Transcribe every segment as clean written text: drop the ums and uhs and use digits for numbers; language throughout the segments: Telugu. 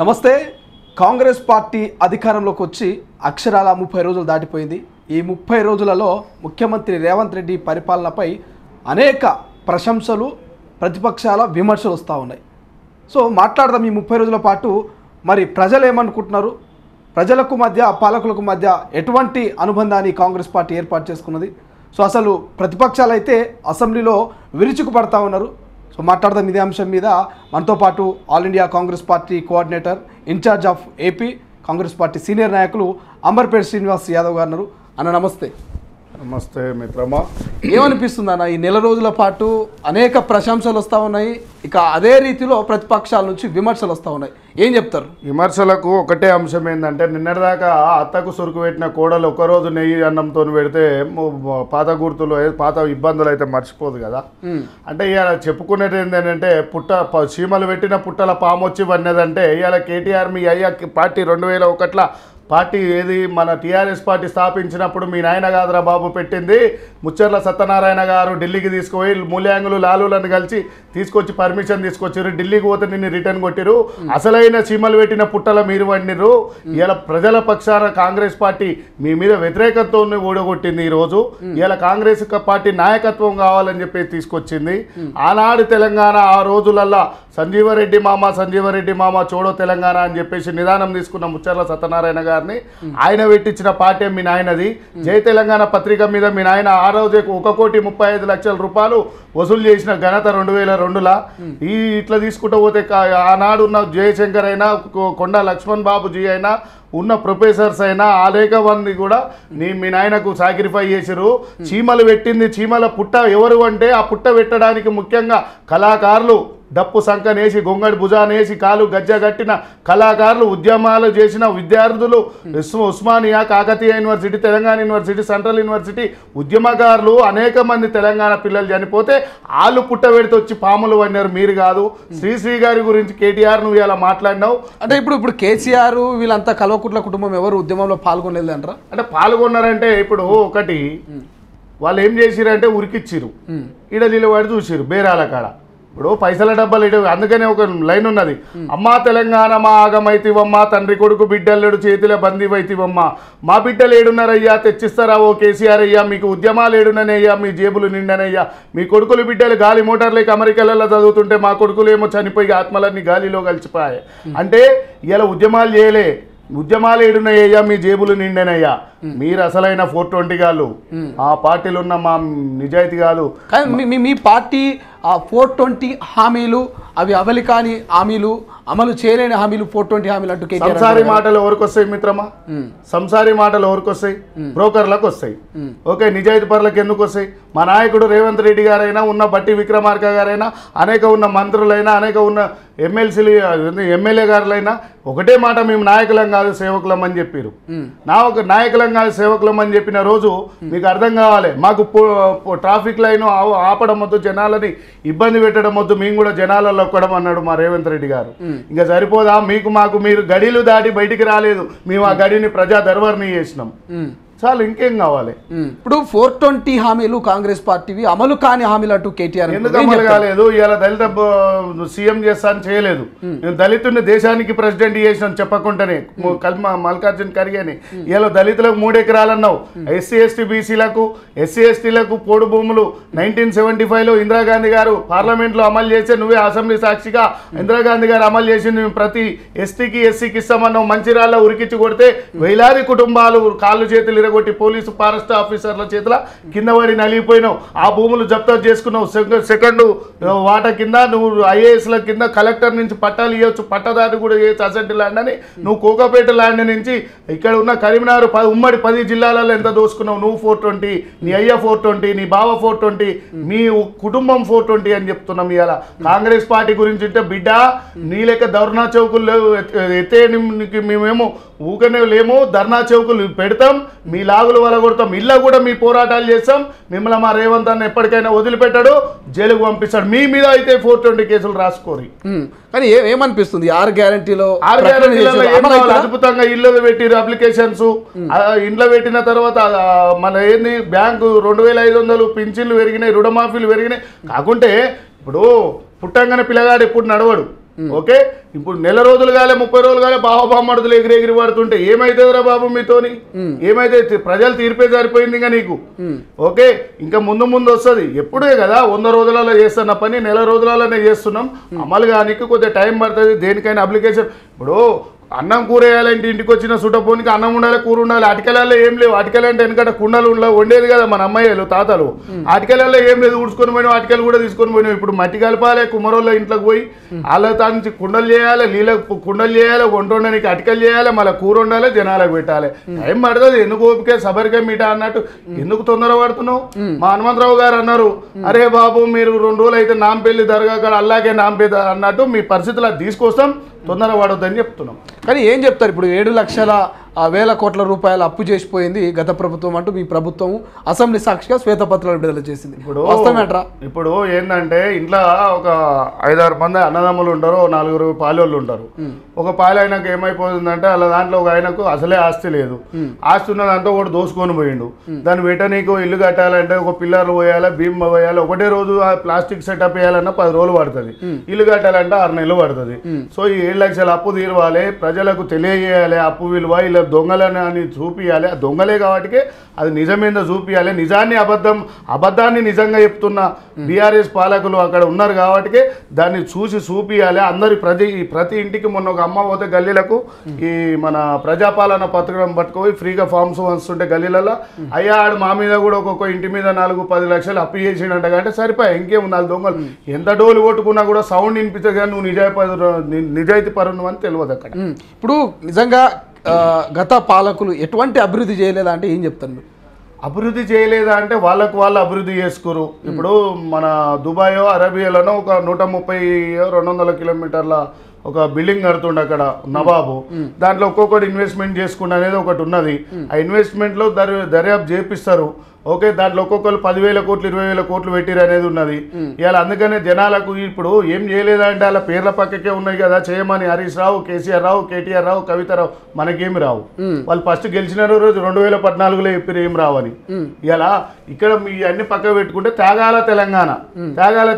నమస్తే. కాంగ్రెస్ పార్టీ అధికారంలోకి వచ్చి అక్షరాల 30 రోజులు దాటిపోయింది. ఈ 30 రోజులలో ముఖ్యమంత్రి రేవంత్ రెడ్డి పరిపాలనపై అనేక ప్రశంసలు, ప్రతిపక్షాల విమర్శలు వస్తూ ఉన్నాయి. సో మాట్లాడదాం ఈ 30 రోజుల పాటు మరి ప్రజలు ఏమనుకుంటున్నారు, ప్రజలకు మధ్య పాలకులకు మధ్య ఎటువంటి అనుబంధాన్ని కాంగ్రెస్ పార్టీ ఏర్పాటు చేసుకున్నది. సో అసలు ప్రతిపక్షాలు అయితే అసెంబ్లీలో విరుచుకుపడతా ఉన్నారు. సో మాట్లాడదాం ఇదే అంశం మీద. మనతో పాటు all India Congress party coordinator, incharge of AP Congress party senior నాయకులు అంబర్పేట శ్రీనివాస్ యాదవ్ గారు ఉన్నారు. అన్న నమస్తే. నమస్తే మిత్రమా. ఏమనిపిస్తుంది అన్న, ఈ నెల రోజుల పాటు అనేక ప్రశంసలు వస్తూ ఉన్నాయి, ఇక అదే రీతిలో ప్రతిపక్షాల నుంచి విమర్శలు వస్తూ ఉన్నాయి, ఏం చెప్తారు? విమర్శలకు ఒకటే అంశం ఏంటంటే, నిన్నటిదాకా అత్తకు సురుకు పెట్టిన కోడలు ఒకరోజు నెయ్యి అన్నంతో పెడితే పాత గుర్తులు, పాత ఇబ్బందులు అయితే మర్చిపోదు కదా. అంటే ఇవాళ చెప్పుకునేది ఏంటంటే, చీమలు పెట్టిన పుట్టల పాము వచ్చి వన్నదంటే, ఇవాళ కేటీఆర్ మీ అయ్యా పార్టీ 2001లో పార్టీ ఏది మన టీఆర్ఎస్ పార్టీ స్థాపించినప్పుడు మీ నాయన కాదురా బాబు పెట్టింది, ముచ్చర్ల సత్యనారాయణ గారు ఢిల్లీకి తీసుకుపోయి మూల్యాంగులు లాలులను కలిసి తీసుకొచ్చి పర్మిషన్ తీసుకొచ్చారు. ఢిల్లీకి పోతే నిన్ను రిటర్న్ కొట్టిరు. అసలైన చీమలు పెట్టిన పుట్టల మీరు వండిరు. ఇలా ప్రజల పక్షాన కాంగ్రెస్ పార్టీ మీ మీద వ్యతిరేకతతో ఓడగొట్టింది. ఈరోజు ఇలా కాంగ్రెస్ పార్టీ నాయకత్వం కావాలని చెప్పి తీసుకొచ్చింది. ఆనాడు తెలంగాణ ఆ రోజులల్లా సంజీవరెడ్డి మామ చూడో తెలంగాణ అని చెప్పేసి నిదానం తీసుకున్న ముచ్చర్ల సత్యనారాయణ గారిని ఆయన పెట్టించిన పార్టీ మీ నాయనది. జై తెలంగాణ పత్రిక మీద మీ నాయన ఆ రోజే 1,35,00,000 రూపాయలు వసూలు చేసిన ఘనత 2002లో. ఇట్లా తీసుకుంటూ పోతే ఆనాడు ఉన్న జయశంకర్ అయినా, కొండ లక్ష్మణ్ బాబుజీ అయినా, ఉన్న ప్రొఫెసర్స్ అయినా అనేక మంది కూడా మీ నాయనకు సాక్రిఫై చేసిరు. చీమలు పెట్టింది చీమల పుట్ట ఎవరు అంటే, ఆ పుట్ట పెట్టడానికి ముఖ్యంగా కళాకారులు, డప్పు సంకనేసి గొంగడి భుజానేసి కాలు గజ్జ కట్టిన కళాకారులు, ఉద్యమాలు చేసిన విద్యార్థులు, Osmania, Kakatiya university, Telangana university, central university ఉద్యమకారులు అనేక మంది తెలంగాణ పిల్లలు చనిపోతే వాళ్ళు పుట్టబెడితే వచ్చి పాములు పడినారు. మీరు కాదు. శ్రీశ్రీ గారి గురించి కేటీఆర్ నువ్వు ఇలా మాట్లాడినావు అంటే ఇప్పుడు కేసీఆర్ వీళ్ళంతా కల్వకుట్ల కుటుంబం ఎవరు ఉద్యమంలో పాల్గొనేది అంటారా? అంటే పాల్గొన్నారంటే, ఇప్పుడు ఒకటి వాళ్ళు ఏం చేసిరంటే ఉరికిచ్చిరు, ఈడ నిలబడి చూసిరు బేరాల కాడ. ఇప్పుడు పైసల డబ్బాలు ఇటు, అందుకనే ఒక లైన్ ఉన్నది, అమ్మా తెలంగాణ మా ఆగమైతివమ్మా, తండ్రి కొడుకు బిడ్డల్లేడు చేతిలో బందీవైతివమ్మా, మా బిడ్డలు ఏడున్నారయ్యా తెచ్చిస్తారా ఓ కేసీఆర్ అయ్యా, మీకు ఉద్యమాలు ఏడునయ్యా, మీ జేబులు నిండనయ్యా, మీ కొడుకులు బిడ్డలు గాలి మోటార్లకి అమెరికాలలో చదువుతుంటే మా కొడుకులు ఏమో చనిపోయి ఆత్మలన్నీ గాలిలో కలిసిపోయాయి. అంటే ఇలా ఉద్యమాలు చేయలే, ఉద్యమాలు ఏడున్నాయ్యా, మీ జేబులు నిండనయ్యా. మీరు అసలైన 420 గాళ్ళు, ఆ పార్టీలు ఉన్న మా నిజాయితీ కాదు. కానీ మీ పార్టీ ఆ 420 హామీలు, అవి అమలు కాని హామీలు, అమలు చేయలేని హామీలు, 420 హామీలు అంటూ సంసారి మాటలు ఎవరికి వస్తాయి మిత్రమా? సంసారి మాటలు ఎవరికి వస్తాయి? బ్రోకర్లకు వస్తాయి. ఓకే, నిజాయితీ పరులకు ఎందుకు వస్తాయి? మా నాయకుడు రేవంత్ రెడ్డి గారైనా, ఉన్న బట్టి విక్రమార్క గారైనా, అనేక ఉన్న మంత్రులైనా, అనేక ఉన్న ఎమ్మెల్సీలు, ఎమ్మెల్యే గారులైనా ఒకటే మాట, మేము నాయకులం కాదు సేవకులం అని చెప్పారు. ఒక నాయకులం కాదు సేవకులం అని చెప్పిన రోజు మీకు అర్థం కావాలి. మాకు ట్రాఫిక్ లైన్ ఆపడం వద్దు, జనాలని ఇబ్బంది పెట్టడం వద్దు, మేము కూడా జనాలలో ఒక్కడం అన్నాడు మా రేవంత్ రెడ్డి గారు. ఇంకా సరిపోదా మీకు? మాకు మీరు గడిలు దాటి బయటికి రాలేదు, మేము ఆ గడిని ప్రజా దర్బార్ని చేసినాం, చాలు, ఇంకేం కావాలి? ఇప్పుడు 420 హామీలు కాంగ్రెస్ పార్టీవి, అమలు కాని హామీలు అంటూ కేటీఆర్ ఎందుకు అమలు కాలేదు? ఇలా దళిత సీఎం చేస్తాను చేయలేదు, నేను దళితుడిని దేశానికి ప్రెసిడెంట్ చేసినాను చెప్పకుండానే, మల్లికార్జున ఖర్గే అని. ఇలా దళితులకు 3 ఎకరాలన్నావు, ఎస్సీ ఎస్టీ బీసీలకు, ఎస్సీ ఎస్టీలకు పోడు భూములు 1975లో ఇందిరాగాంధీ గారు పార్లమెంట్లో అమలు చేస్తే, నువ్వే అసెంబ్లీ సాక్షిగా ఇందిరాగాంధీ గారు అమలు చేసి మేము ప్రతి ఎస్టీకి ఎస్సీకి ఇస్తామన్నావు. మంచిర్యాలలో ఉరికిచ్చి కొడితే వేలాది కుటుంబాలు కాళ్ళు చేతులు కొట్టి పోలీసు ఫారెస్ట్ ఆఫీసర్ల చేతుల కింద పడి నలిగిపోయినావు. ఆ భూములు జప్తు చేసుకున్నావు. సెకండ్ వాటా కింద నువ్వు ఐఏఎస్ల కింద కలెక్టర్ నుంచి పట్టాలు ఇవ్వచ్చు, పట్టదారు కూడా ఇవ్వచ్చు అసెంట్ ల్యాండ్ అని. నువ్వు కోకాపేట ల్యాండ్ నుంచి ఇక్కడ ఉన్న కరీంనగర్ ఉమ్మడి 10 జిల్లాలలో ఎంత దోసుకున్నావు? నువ్వు 420, నీ అయ్య 420, నీ బావ 420, మీ కుటుంబం 420 అని చెప్తున్నాం. ఇవాళ కాంగ్రెస్ పార్టీ గురించి అంటే, బిడ్డ నీ లెక్క ధర్నా చౌకులు ఎత్తే మేమేమో ఊకనే లేము, ధర్నా చౌకులు పెడతాం, మీ లాగులు వలగొడతాం, ఇళ్ళ కూడా మీ పోరాటాలు చేస్తాం. మిమ్మల్ని మా రేవంత్ అన్న ఎప్పటికైనా వదిలిపెట్టాడు, జైలుకు పంపిస్తాడు. మీ మీద అయితే 420 కేసులు రాసుకోరి. కానీ ఏమనిపిస్తుంది 6 గ్యారంటీలో? అద్భుతంగా ఇల్లు పెట్టిరు, అప్లికేషన్స్ ఇంట్లో పెట్టిన తర్వాత మన ఏంది బ్యాంకు 2,500 పింఛన్లు పెరిగినాయి, రుణమాఫీలు పెరిగినాయి. కాకుంటే ఇప్పుడు పుట్టంగానే పిల్లగాడు ఎప్పుడు నడవడు, ఓకే ఇప్పుడు నెల రోజులు కాలే 30 రోజులు కాలే బామడుతులు ఎగిరి పడుతుంటే ఏమైతుందిరా బాబు మీతోని ఏమైతే ప్రజలు తీర్పే సరిపోయింది ఇంకా నీకు ఓకే ఇంకా ముందు వస్తుంది ఎప్పుడే కదా 100 రోజులలో చేస్తున్న పని నెల రోజులలోనే చేస్తున్నాం అమలు కానికి కొద్దిగా టైం పడుతుంది దేనికైనా అప్లికేషన్ ఇప్పుడు అన్నం కూర వేయాలంటే ఇంటికి వచ్చిన సుట్టపోనికి అన్నం ఉండాలి కూర ఉండాలి అటికలలో ఏం లేవు అటికలంటే ఎందుకంటే కుండలు వండేది కదా మన అమ్మాయిలు తాతలు అటికలలో ఏం లేదు ఊడ్చుకొని పోయినాం అటికలు కూడా తీసుకొని పోయినాం ఇప్పుడు మట్టి కలపాలి కుమ్మరోళ్ళ ఇంట్లోకి పోయి వాళ్ళ తానికి కుండలు చేయాలి నీళ్ళకు కుండలు చేయాలి వంట వండడానికి అటికలు చేయాలి మళ్ళీ కూర వండాలి జనాలకు పెట్టాలి టైం పడుతుంది ఎందుకు ఓపిక సబరికే మీటా అన్నట్టు ఎందుకు తొందర పడుతున్నావు మా హనుమంతరావు గారు అన్నారు అరే బాబు మీరు 2 రోజులు అయితే నాంపల్లి దర్గా కాడ అల్లాగే నాంపే అన్నట్టు మీ పరిస్థితులు తీసుకొస్తాం తొందర పడొద్దని చెప్తున్నాం కానీ ఏం చెప్తారు ఇప్పుడు 7,00,000 కోట్ల రూపాయలు అప్పు చేసిపోయింది గత ప్రభుత్వం అంటూ మీ ప్రభుత్వం అసెంబ్లీ సాక్షిగా శ్వేతపత్రాలు విడుదల చేసింది ఇప్పుడు ఏంటంటే ఇంట్లో ఒక 5-6 మంది అన్నదమ్ములు ఉంటారు 4 పాలోళ్ళు ఉంటారు ఒక పాలు ఆయనకు ఏమైపోతుందంటే అలా దాంట్లో ఒక ఆయనకు అసలే ఆస్తి లేదు ఆస్తి ఉన్న దాంట్లో ఒకటి దోసుకొని పోయిండు దాన్ని పెట్టనీకు ఇల్లు కట్టాలంటే ఒక పిల్లర్లు పోయాలి భీమ్ పోయాలి ఒకటే రోజు ఆ ప్లాస్టిక్ సెటప్ వేయాలన్నా 10 రోజులు పడుతుంది ఇల్లు కట్టాలంటే 6 నెలలు పడుతుంది సో ఈ 7 లక్షల అప్పు తీరవాలి ప్రజలకు తెలియజేయాలి అప్పు విలువ ఇలా దొంగలని అని చూపియాలి ఆ దొంగలే కాబట్టి అది నిజమేందో చూపియాలి నిజాన్ని అబద్ధాన్ని నిజంగా చెప్తున్న బీఆర్ఎస్ పాలకులు అక్కడ ఉన్నారు కాబట్టి దాన్ని చూపియాలి అందరి ప్రతి ఇంటికి మొన్న ఒక అమ్మ పోతే గల్లీలకు ఈ మన ప్రజాపాలన పత్రికం పట్టుకుపోయి ఫ్రీగా ఫార్మ్స్ వస్తుంటే గల్లీలలో అయ్యా ఆడు మా మీద కూడా ఒక్కొక్క ఇంటి మీద 4-10 లక్షలు అప్పు చేసిండంట అంటే సరిపోయి ఇంకేముంది వాళ్ళు దొంగలు ఎంత డోలు కొట్టుకున్నా కూడా సౌండ్ వినిపిస్తుంది కానీ నువ్వు నిజాయితీ పరును అని తెలియదు అక్కడ ఇప్పుడు నిజంగా గత పాలకులు ఎటువంటి అభివృద్ధి చేయలేదా అంటే ఏం చెప్తాను మీరు అభివృద్ధి చేయలేదా అంటే వాళ్ళు అభివృద్ధి చేసుకోరు ఇప్పుడు మన దుబాయో అరేబియాలోనో ఒక 130-200 కిలోమీటర్ల ఒక బిల్డింగ్ కడుతుండే అక్కడ నవాబు దాంట్లో ఒక్కొక్కటి ఇన్వెస్ట్మెంట్ చేసుకుంటే అనేది ఒకటి ఉన్నది ఆ ఇన్వెస్ట్మెంట్లో దర్యాప్తు చేపిస్తారు ఓకే దాంట్లో ఒక్కొక్కరు 10,000 కోట్లు 20,000 కోట్లు పెట్టిరు అనేది ఉన్నది ఇవాళ అందుకనే జనాలకు ఇప్పుడు ఏం చేయలేదంటే వాళ్ళ పేర్ల పక్కకే ఉన్నాయి కదా చేయమని హరీష్ రావు కేసీఆర్ రావు కేటీఆర్ రావు కవితారావు మనకేమి రావు వాళ్ళు ఫస్ట్ గెలిచిన రోజు 2014లో చెప్పారు ఏం రావని ఇలా ఇక్కడ మీ అన్ని పక్క పెట్టుకుంటే త్యాగాల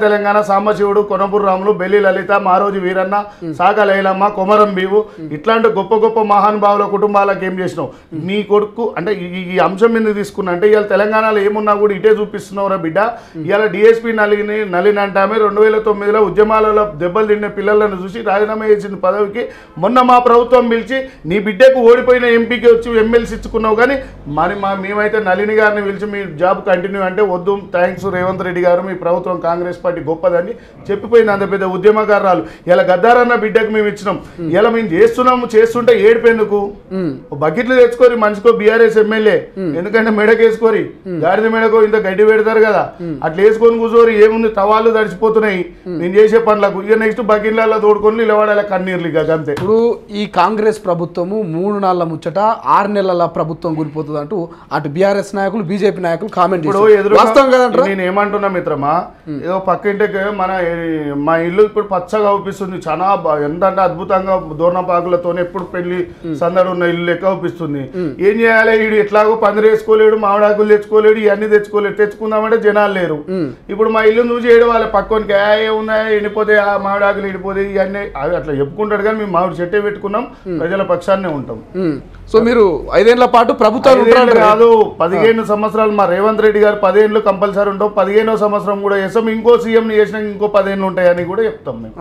తెలంగాణ సాంబశివుడు కొనపూరు రాములు బెల్లి లలిత మారోజు వీరన్న సాగ లైలమ్మ కొమరం బీవు ఇట్లాంటి గొప్ప మహానుభావుల కుటుంబాలకు ఏం చేసినావు నీ కొడుకు అంటే ఈ అంశం మీద తీసుకున్నా అంటే ఇవాళ తెలంగాణలో ఏమున్నా కూడా ఇటే చూపిస్తున్నావురా బిడ్డ ఇవాళ డిఎస్పీ నలిని అంటామే 2009లో ఉద్యమాలలో దెబ్బలు తిన్న పిల్లలను చూసి రాజీనామా చేసిన పదవికి మొన్న మా ప్రభుత్వం పిలిచి నీ బిడ్డకు ఓడిపోయిన ఎంపీకి వచ్చి ఎమ్మెల్సీ ఇచ్చుకున్నావు కానీ మేమైతే నలిని గారిని పిలిచి మీ జాబ్ కంటిన్యూ అంటే వద్దు థ్యాంక్స్ రేవంత్ రెడ్డి గారు మీ ప్రభుత్వం కాంగ్రెస్ పార్టీ గొప్పదని చెప్పిపోయింది అంత పెద్ద ఉద్యమకారాలు ఇలా గద్దారన్న బిడ్డకు మేము ఇచ్చినాం ఇలా మేము చేస్తుంటే ఏడిపోయేందుకు బకెట్లు తెచ్చుకోరి మనిషికో బీఆర్ఎస్ ఎమ్మెల్యే ఎందుకంటే మెడకేసుకోరి గాడిద మెడకో ఇంత గడ్డి పెడతారు కదా అట్లా వేసుకొని కూర్చోరు ఏముంది తవాళ్ళు తడిచిపోతున్నాయి నేను చేసే పనులకు ఇక నెక్స్ట్ బకెట్లలో తోడుకొని నిలబడాలి కన్నీర్లు ఇక అంతే ఇప్పుడు ఈ కాంగ్రెస్ ప్రభుత్వము 3 నెలల ముచ్చట 6 నెలల ప్రభుత్వం కూలిపోతుంది అంటూ అటు బీఆర్ఎస్ నాయకులు బీజేపీ నాయకులు కామెంట్ చేస్తారు నేను ఏమంటున్నా మిత్రమా ఏదో పక్కింటికి మా ఇల్లు ఇప్పుడు పచ్చగా అవుపిస్తుంది చాలా ఎంత అంటే అద్భుతంగా దూర్ణపాకులతో ఎప్పుడు పెళ్లి సందడి ఉన్న ఇల్లు లెక్క అవుపిస్తుంది ఏం చేయాలి వీడు ఎట్లాగో పందిరి వేసుకోలేడు మామిడాకులు తెచ్చుకోలేడు ఇవన్నీ తెచ్చుకుందామంటే జనాలు లేరు ఇప్పుడు మా ఇల్లు చూసి ఏడు వాళ్ళ పక్కనికి ఉన్నాయి ఎండిపోతే ఆ మామిడాకులు ఎండిపోతే ఇవన్నీ అట్లా చెప్పుకుంటాడు కానీ మేము మామిడి చెట్టే పెట్టుకున్నాం ప్రజల పక్షాన్నే ఉంటాం సో మీరు 5 ఏళ్ల పాటు ప్రభుత్వం కాదు 15 సంవత్సరాలు మా రేవంత్ రెడ్డి గారు 10 ఏళ్ళు కంపల్సరీ ఉంటాం 15వ సంవత్సరం కూడా చేస్తాం ఇంకో సీఎం చేసినా ఇంకో 10 ఏళ్ళు ఉంటాయని కూడా చెప్తాం మేము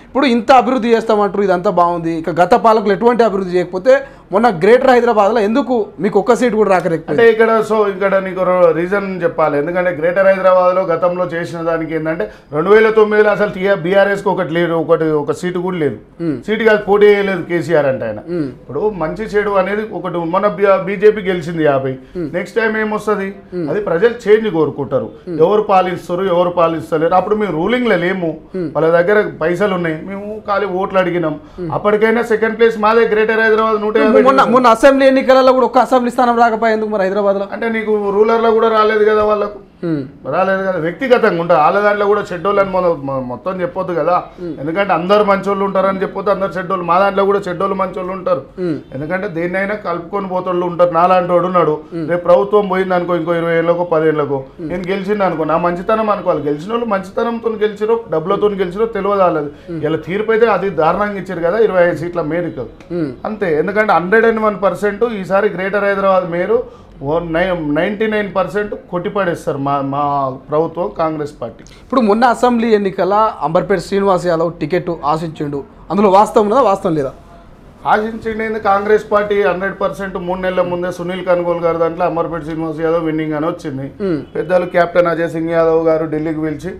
ఇప్పుడు ఇంత అభివృద్ధి చేస్తామంటారు ఇదంతా బాగుంది ఇక గత పాలకులు ఎటువంటి అభివృద్ధి చేయకపోతే మొన్న గ్రేటర్ హైదరాబాద్లో ఎందుకు మీకు ఒక్క సీట్ కూడా రాకరేక అంటే ఇక్కడ నీకు రీజన్ చెప్పాలి ఎందుకంటే గ్రేటర్ హైదరాబాద్లో గతంలో చేసిన దానికి ఏంటంటే 2009లో అసలు బీఆర్ఎస్కి ఒకటి లేదు ఒక సీటు కూడా లేదు సీటు కాదు పోటీ చేయలేదు కేసీఆర్ అంటే ఆయన ఇప్పుడు మంచి చెడు అనేది ఒకటి మన బీజేపీ గెలిచింది 50 నెక్స్ట్ టైం ఏమొస్తుంది అది ప్రజలు చేంజ్ కోరుకుంటారు ఎవరు పాలిస్తలేరు అప్పుడు మేము రూలింగ్లో లేము వాళ్ళ దగ్గర పైసలు ఉన్నాయి మేము ఖాళీ ఓట్లు అడిగినాం అప్పటికైనా సెకండ్ ప్లేస్ మాదే గ్రేటర్ హైదరాబాద్ 150 మొన్న అసెంబ్లీ ఎన్నికలలో కూడా ఒక అసెంబ్లీ స్థానం రాకపోయేందుకు మరి హైదరాబాద్ లో అంటే నీకు రూలర్ లో కూడా రాలేదు కదా వాళ్ళకు రాలేదు కదా, వ్యక్తిగతంగా ఉంటుంది. వాళ్ళ దాంట్లో కూడా చెడ్డోళ్ళని మొత్తం చెప్పొద్దు కదా, ఎందుకంటే అందరు మంచోళ్ళు ఉంటారని చెప్పొద్దు, అందరు చెడ్డోళ్ళు. మా దాంట్లో కూడా చెడ్డోళ్ళు మంచోళ్ళు ఉంటారు, ఎందుకంటే దేన్నైనా కలుపుకొని పోతోళ్ళు ఉంటారు. నాలాంటి వాడు ఉన్నాడు, రేపు ప్రభుత్వం పోయింది అనుకో, ఇంకో 20 ఏళ్ళకో 10 ఏళ్ళకో నేను గెలిచింది అనుకో, నా మంచితనం అనుకోవాలి. గెలిచిన వాళ్ళు మంచితనంతో గెలిచిరో డబ్బులతో గెలిచిరో తెలియదు వాళ్ళది. ఇలా తీర్పు అయితే అది దారుణంగా ఇచ్చారు కదా, 25 సీట్ల మేరకు అంతే. ఎందుకంటే 101% ఈసారి గ్రేటర్ హైదరాబాద్ మేయరు 99% కొట్టిపడేస్తారు మా ప్రభుత్వం కాంగ్రెస్ పార్టీ. ఇప్పుడు మొన్న అసెంబ్లీ ఎన్నికల అంబర్పేట శ్రీనివాస్ యాదవ్ టికెట్ ఆశించిండు, అందులో వాస్తవం ఉన్నదా వాస్తవం లేదా? ఆశించింది కాంగ్రెస్ పార్టీ 100%. 3 నెలల ముందే సునీల్ కన్గోల్ గారు దాంట్లో అమర్పేట శ్రీనివాస్ యాదవ్ విన్నింగ్ అని వచ్చింది. పెద్దలు కెప్టెన్ అజయ్ సింగ్ యాదవ్ గారు ఢిల్లీకి పిలిచి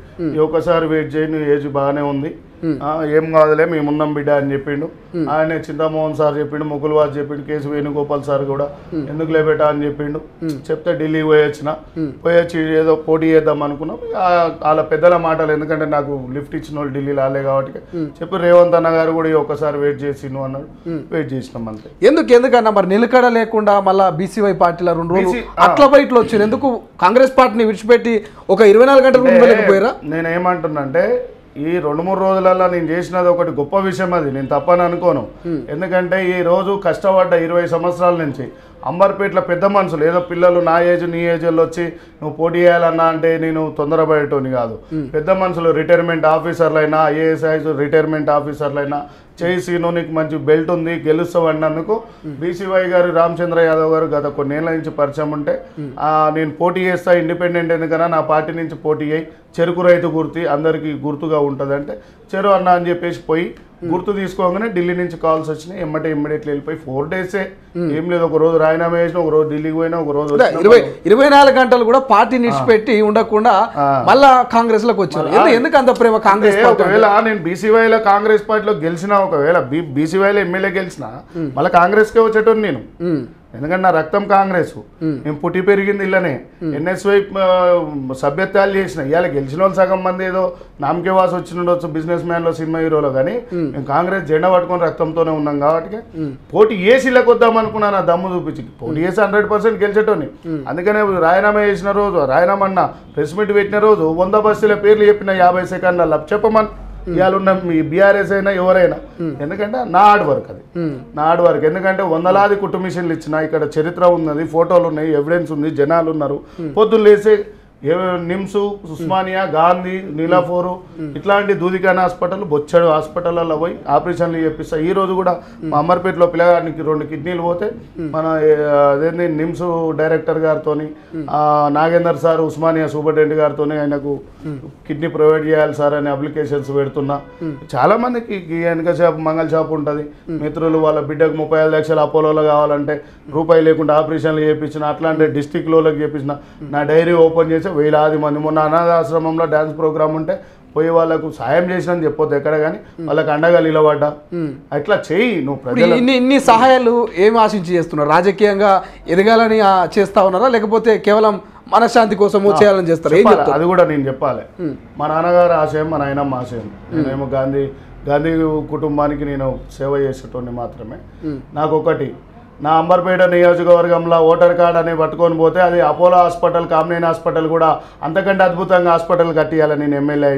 ఒకసారి వెయిట్ చేయి, ఏజ్ బాగానే ఉంది, ఏం కాదులే మేమున్నాం బిడ్డ అని చెప్పిండు. ఆయన చింతామోహన్ సార్ చెప్పిండు, ముకుల్వాజ్ చెప్పిండు, కేసు వేణుగోపాల్ సార్ కూడా ఎందుకు లేబెటా అని చెప్పిండు. చెప్తే ఢిల్లీ పోయొచ్చి ఏదో పోటీ చేద్దాం అనుకున్నాం. వాళ్ళ పెద్దల మాటలు, ఎందుకంటే నాకు లిఫ్ట్ ఇచ్చిన వాళ్ళు ఢిల్లీలో రాలే కాబట్టి చెప్పి రేవంత్ అన్న గారు కూడా ఒకసారి వెయిట్ చేసిండు అన్నాడు. వెయిట్ చేసినాం అంతే. ఎందుకన్నా మరి నిలకడ లేకుండా మళ్ళీ బీసీవై పార్టీలో 2 రోజులు అట్లా బయటలో వచ్చింది, ఎందుకు కాంగ్రెస్ పార్టీని విడిచిపెట్టి ఒక 24 గంటలు ఉండలేకపోయారా? నేను ఏమంటున్నా అంటే ఈ 2-3 రోజులలో నేను చేసినది ఒకటి గొప్ప విషయం, అది నేను తప్పని అనుకోను. ఎందుకంటే ఈ రోజు కష్టపడ్డ 20 సంవత్సరాల నుంచి అంబర్పేటలో పెద్ద మనుషులు, ఏదో పిల్లలు నా ఏజ్ నీ ఏజ్లో వచ్చి నువ్వు పోటీ చేయాలన్నా అంటే నేను తొందరపడేటోని కాదు. పెద్ద మనుషులు రిటైర్మెంట్ ఆఫీసర్లైనా, ఐఏఎస్ రిటైర్మెంట్ ఆఫీసర్లైనా చేసి నువ్వు నీకు మంచి బెల్ట్ ఉంది గెలుస్తావు అన్నందుకు బీసీవై గారు రామచంద్ర యాదవ్ గారు గత కొన్నేళ్ల నుంచి పరిచయం ఉంటే నేను పోటీ చేస్తా ఇండిపెండెంట్ ఎందుకన్నా నా పార్టీ నుంచి పోటీ అయ్యి చెరుకు రైతు గుర్తి అందరికీ గుర్తుగా ఉంటుంది అంటే చెరు అన్న అని చెప్పేసి పోయి గుర్తు తీసుకోగానే ఢిల్లీ నుంచి కాల్స్ వచ్చినాయి. ఇమ్మీడియట్లీ వెళ్ళిపోయి 4 డేసే, ఏం లేదు, ఒక రోజు రాజీనామా చేసిన, ఒక రోజు ఢిల్లీకి పోయినా, ఒక రోజు 24 గంటలు కూడా పార్టీ నిడిచిపెట్టి ఉండకుండా మళ్ళా కాంగ్రెస్ లోకి వచ్చారు. ఎందుకు అంత ప్రేమ కాంగ్రెస్? ఒకవేళ నేను బీసీవైలో కాంగ్రెస్ పార్టీలో గెలిచినా, ఒకవేళ బీసీవైలో ఎమ్మెల్యే గెలిచినా మళ్ళీ కాంగ్రెస్కే వచ్చేటోని నేను, ఎందుకంటే నా రక్తం కాంగ్రెస్, నేను పుట్టి పెరిగింది ఇళ్ళనే, ఎన్ఎస్వై సభ్యత్వాలు చేసిన. ఇవాళ గెలిచిన వాళ్ళు సగం మంది ఏదో నామకే వాసు వచ్చిండొచ్చు బిజినెస్ మ్యాన్లో, సినిమా హీరోలో, కానీ మేము కాంగ్రెస్ జెండా పట్టుకొని రక్తంతోనే ఉన్నాం కాబట్టి పోటీ ఏసీ లెక్కొద్దాం అనుకున్నాను. ఆ దమ్ము చూపించి పోటీ చేసి 100% గెలిచేటోని. అందుకనే రాజీనామా చేసిన రోజు, రాజీనామా అన్న ప్రెస్ మీట్ పెట్టిన రోజు 100 బస్తీల పేర్లు చెప్పిన 50 సెకండ్ల చెప్పమని. ఇవాళ ఉన్న మీ బీఆర్ఎస్ అయినా ఎవరైనా, ఎందుకంటే నా హార్డ్ వర్క్, అది నా హార్డ్ వర్క్. ఎందుకంటే వందలాది కుటుంబిషన్లు ఇచ్చిన, ఇక్కడ చరిత్ర ఉన్నది, ఫోటోలు ఉన్నాయి, ఎవిడెన్స్ ఉంది, జనాలు ఉన్నారు. పొద్దున్న లేసే నిమ్స్, ఉస్మానియా, గాంధీ, నీలాఫోరు ఇట్లాంటి దూదికాన హాస్పిటల్, బొచ్చడు హాస్పిటల్లో పోయి ఆపరేషన్లు చేపిస్తా. ఈ రోజు కూడా మా అమర్పేటలో పిల్లగానికి 2 కిడ్నీలు పోతే మన అదేంటి నిమ్స్ డైరెక్టర్ గారితో, నాగేందర్ సార్ ఉస్మానియా సూపరింటెండెంట్ గారితో ఆయనకు కిడ్నీ ప్రొవైడ్ చేయాలి సార్ అని అప్లికేషన్స్ పెడుతున్నా. చాలా మందికి వెనక షాప్, మంగళ షాప్ ఉంటుంది, మిత్రులు వాళ్ళ బిడ్డకు 35 లక్షలు అపోలోలో కావాలంటే రూపాయి లేకుండా ఆపరేషన్లు చేయించిన, అట్లాంటి డిస్టిక్లోకి చేయించిన. నా డైరీ ఓపెన్ చేసి వేలాది మంది, మొన్న అనాథాశ్రమంలో డ్యాన్స్ ప్రోగ్రామ్ ఉంటే పోయి వాళ్ళకు సాయం చేసినని చెప్పొద్దు ఎక్కడ, కానీ వాళ్ళకి అండగా నిలబడ్డా. అట్లా చెయ్యి నువ్వు. ప్రజలు ఇన్ని సహాయాలు ఏమి ఆశించి చేస్తున్నారు? రాజకీయంగా ఎదగాలని చేస్తా ఉన్నారా, లేకపోతే కేవలం మనశ్శాంతి కోసం చేయాలని చేస్తారు? అది కూడా నేను చెప్పాలి. మా నాన్నగారు ఆశయం, మా నాయనమ్మ ఆశయం. నేనేమో గాంధీ కుటుంబానికి నేను సేవ చేసేటోని మాత్రమే. నాకు ఒకటి, నా అంబర్పేట నియోజకవర్గంలో ఓటర్ కార్డ్ అని పట్టుకొని పోతే అది అపోలో హాస్పిటల్, కామినేని హాస్పిటల్ కూడా అంతకంటే అద్భుతంగా హాస్పిటల్ కట్టియాలని నేను ఎమ్మెల్యే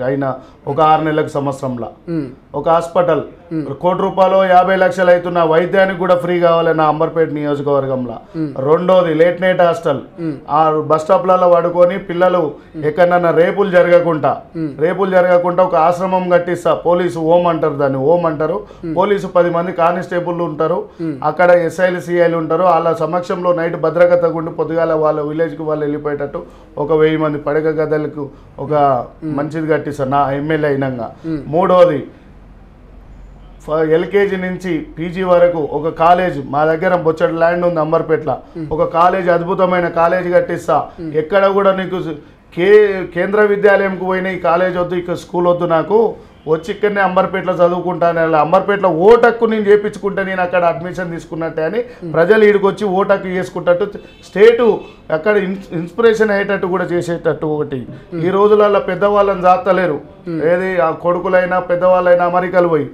అయిన ఒక 6 నెలలకు సంవత్సరంలో ఒక హాస్పిటల్ ₹1 కోటి 50 లక్షలు అవుతున్న వైద్యానికి కూడా ఫ్రీ కావాలి నా అంబర్పేట నియోజకవర్గంలో. రెండోది లేట్ నైట్ హాస్టల్, ఆ బస్ స్టాప్లలో పడుకొని పిల్లలు ఎక్కడన్నా రేపులు జరగకుండా ఒక ఆశ్రమం కట్టిస్తా. పోలీసు హోమ్ అంటారు, దాన్ని హోమ్ అంటారు. పోలీసు 10 మంది కానిస్టేబుల్ ఉంటారు, అక్కడ ఎస్ఐలు సిఐలు ఉంటారు. వాళ్ళ సమక్షంలో నైట్ భద్రత గుండి పొద్దుగాల వాళ్ళ విలేజ్కి వాళ్ళు వెళ్ళిపోయేటట్టు ఒక 1000 మంది పడక గదులకు ఒక మంచిది కట్టిస్తారు నా ఎమ్మెల్యే అయినంగా. మూడోది ఎల్కేజీ నుంచి పీజీ వరకు ఒక కాలేజ్, మా దగ్గర బొచ్చడి ల్యాండ్ ఉంది అంబర్పేటలో, ఒక కాలేజ్, అద్భుతమైన కాలేజ్ కట్టిస్తా. ఎక్కడ కూడా నీకు కేంద్ర విద్యాలయంకు పోయిన ఈ కాలేజ్ వద్దు, ఇక్కడ స్కూల్ వద్దు, నాకు వచ్చి ఇక్కడనే అంబర్పేటలో చదువుకుంటాను. అంబర్పేటలో ఓటక్కు నేను చేయించుకుంటే నేను అక్కడ అడ్మిషన్ తీసుకున్నట్టే అని ప్రజలు ఈడికి వచ్చి ఓటక్కు చేసుకుంటట్టు స్టేటు అక్కడ ఇన్స్పిరేషన్ అయ్యేటట్టు కూడా చేసేటట్టు ఒకటి. ఈ రోజులలో పెద్దవాళ్ళని జాతలేరు, ఏది ఆ కొడుకులైనా పెద్దవాళ్ళైనా అమెరికాలు పోయి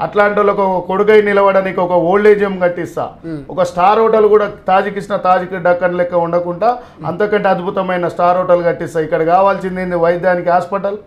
అట్లాంటి వాళ్ళకి ఒక కొడుకై నిలవడానికి ఒక ఓల్డ్ ఏజ్ హోమ్ కట్టిస్తా, ఒక స్టార్ హోటల్ కూడా తాజికి డక్కన్ లెక్క ఉండకుండా అంతకంటే అద్భుతమైన స్టార్ హోటల్ కట్టిస్తా. ఇక్కడ కావాల్సింది ఏంది? వైద్యానికి హాస్పిటల్,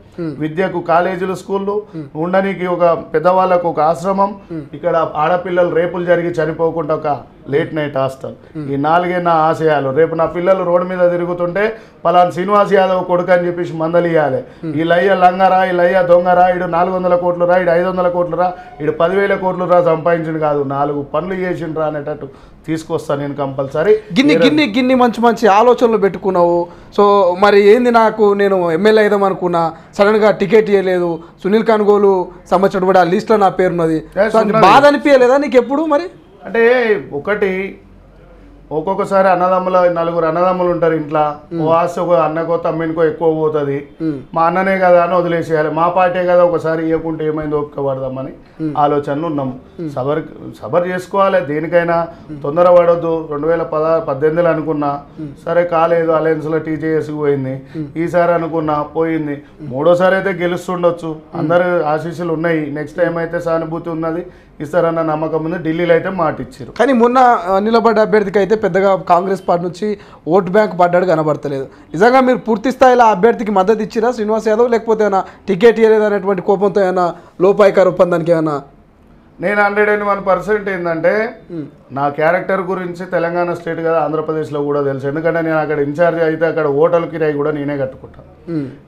విద్యకు కాలేజీలు, స్కూళ్ళు, ఉండడానికి ఒక పెద్దవాళ్ళకు ఒక ఆశ్రమం, ఇక్కడ ఆడపిల్లలు రేపులు జరిగి చనిపోకుండా ఒక లేట్ నైట్ హాస్టల్. ఈ 4 నా ఆశయాలు. రేపు నా పిల్లలు రోడ్డు మీద తిరుగుతుంటే పలానా శ్రీనివాస్ యాదవ్ కొడుకు అని చెప్పేసి మందలియాలి. ఈ లయ్య లంగరా, ఈ లయ్య దొంగరా, ఇడు 400 కోట్లు రా, ఇడు 500 కోట్లు రా, ఇడు 10,000 కోట్లు రా సంపాదించింది కాదు, 4 పనులు చేసిండ్రా అనేటట్టు తీసుకొస్తాను నేను కంపల్సరీ. గిన్ని మంచి ఆలోచనలు పెట్టుకున్నావు. సో మరి ఏంది, నేను ఎమ్మెల్యే అయిదాం అనుకున్నా, సడన్గా టికెట్ ఇవ్వలేదు, సునీల్ కనుగోలు సంబంధించిన కూడా ఆ లిస్ట్లో నా పేరున్నది. బాధ అనిపించలేదా నీకు ఎప్పుడు? మరి అంటే ఒకటి, ఒక్కొక్కసారి నలుగురు అన్నదమ్ములు ఉంటారు ఇంట్లో, ఓ ఆస్తి ఒక అన్నకో తమ్మినికో ఎక్కువ పోతుంది, మా అన్ననే కదా అని వదిలేసేయాలి, మా పార్టీ కదా ఒకసారి ఇవ్వకుంటే ఏమైంది ఓపిక పడదామని ఆలోచనలు ఉన్నాము. సబర్ చేసుకోవాలి, దేనికైనా తొందర పడొద్దు. 2018 అనుకున్నా, సరే కాలేదు, అలయన్స్లో టీజేఎస్కి పోయింది. ఈసారి అనుకున్నా, పోయింది. 3ఓసారి అయితే గెలుస్తుండొచ్చు, అందరు ఆశీస్సులు ఉన్నాయి. నెక్స్ట్ టైం అయితే సానుభూతి ఉన్నది, ఇస్తారన్న నమ్మకం ఉంది. ఢిల్లీలో అయితే మాట ఇచ్చారు. కానీ మొన్న నిలబడ్డ అభ్యర్థికి అయితే పెద్దగా కాంగ్రెస్ పార్టీ నుంచి ఓటు బ్యాంక్ పడ్డాడు కనబడతలేదు. నిజంగా మీరు పూర్తి స్థాయిలో అభ్యర్థికి మద్దతు ఇచ్చిరా శ్రీనివాస్ యాదవ్, లేకపోతే ఏమైనా టికెట్ ఇవ్వలేదు అనేటువంటి కోపంతో ఏమైనా లోపాయికార ఒప్పందానికి ఏమైనా? నేను 101% ఏంటంటే నా క్యారెక్టర్ గురించి తెలంగాణ స్టేట్ కదా, ఆంధ్రప్రదేశ్లో కూడా తెలుసు. ఎందుకంటే నేను అక్కడ ఇన్ఛార్జ్ అయితే అక్కడ హోటల్ కిరాయి కూడా నేనే కట్టుకుంటాను.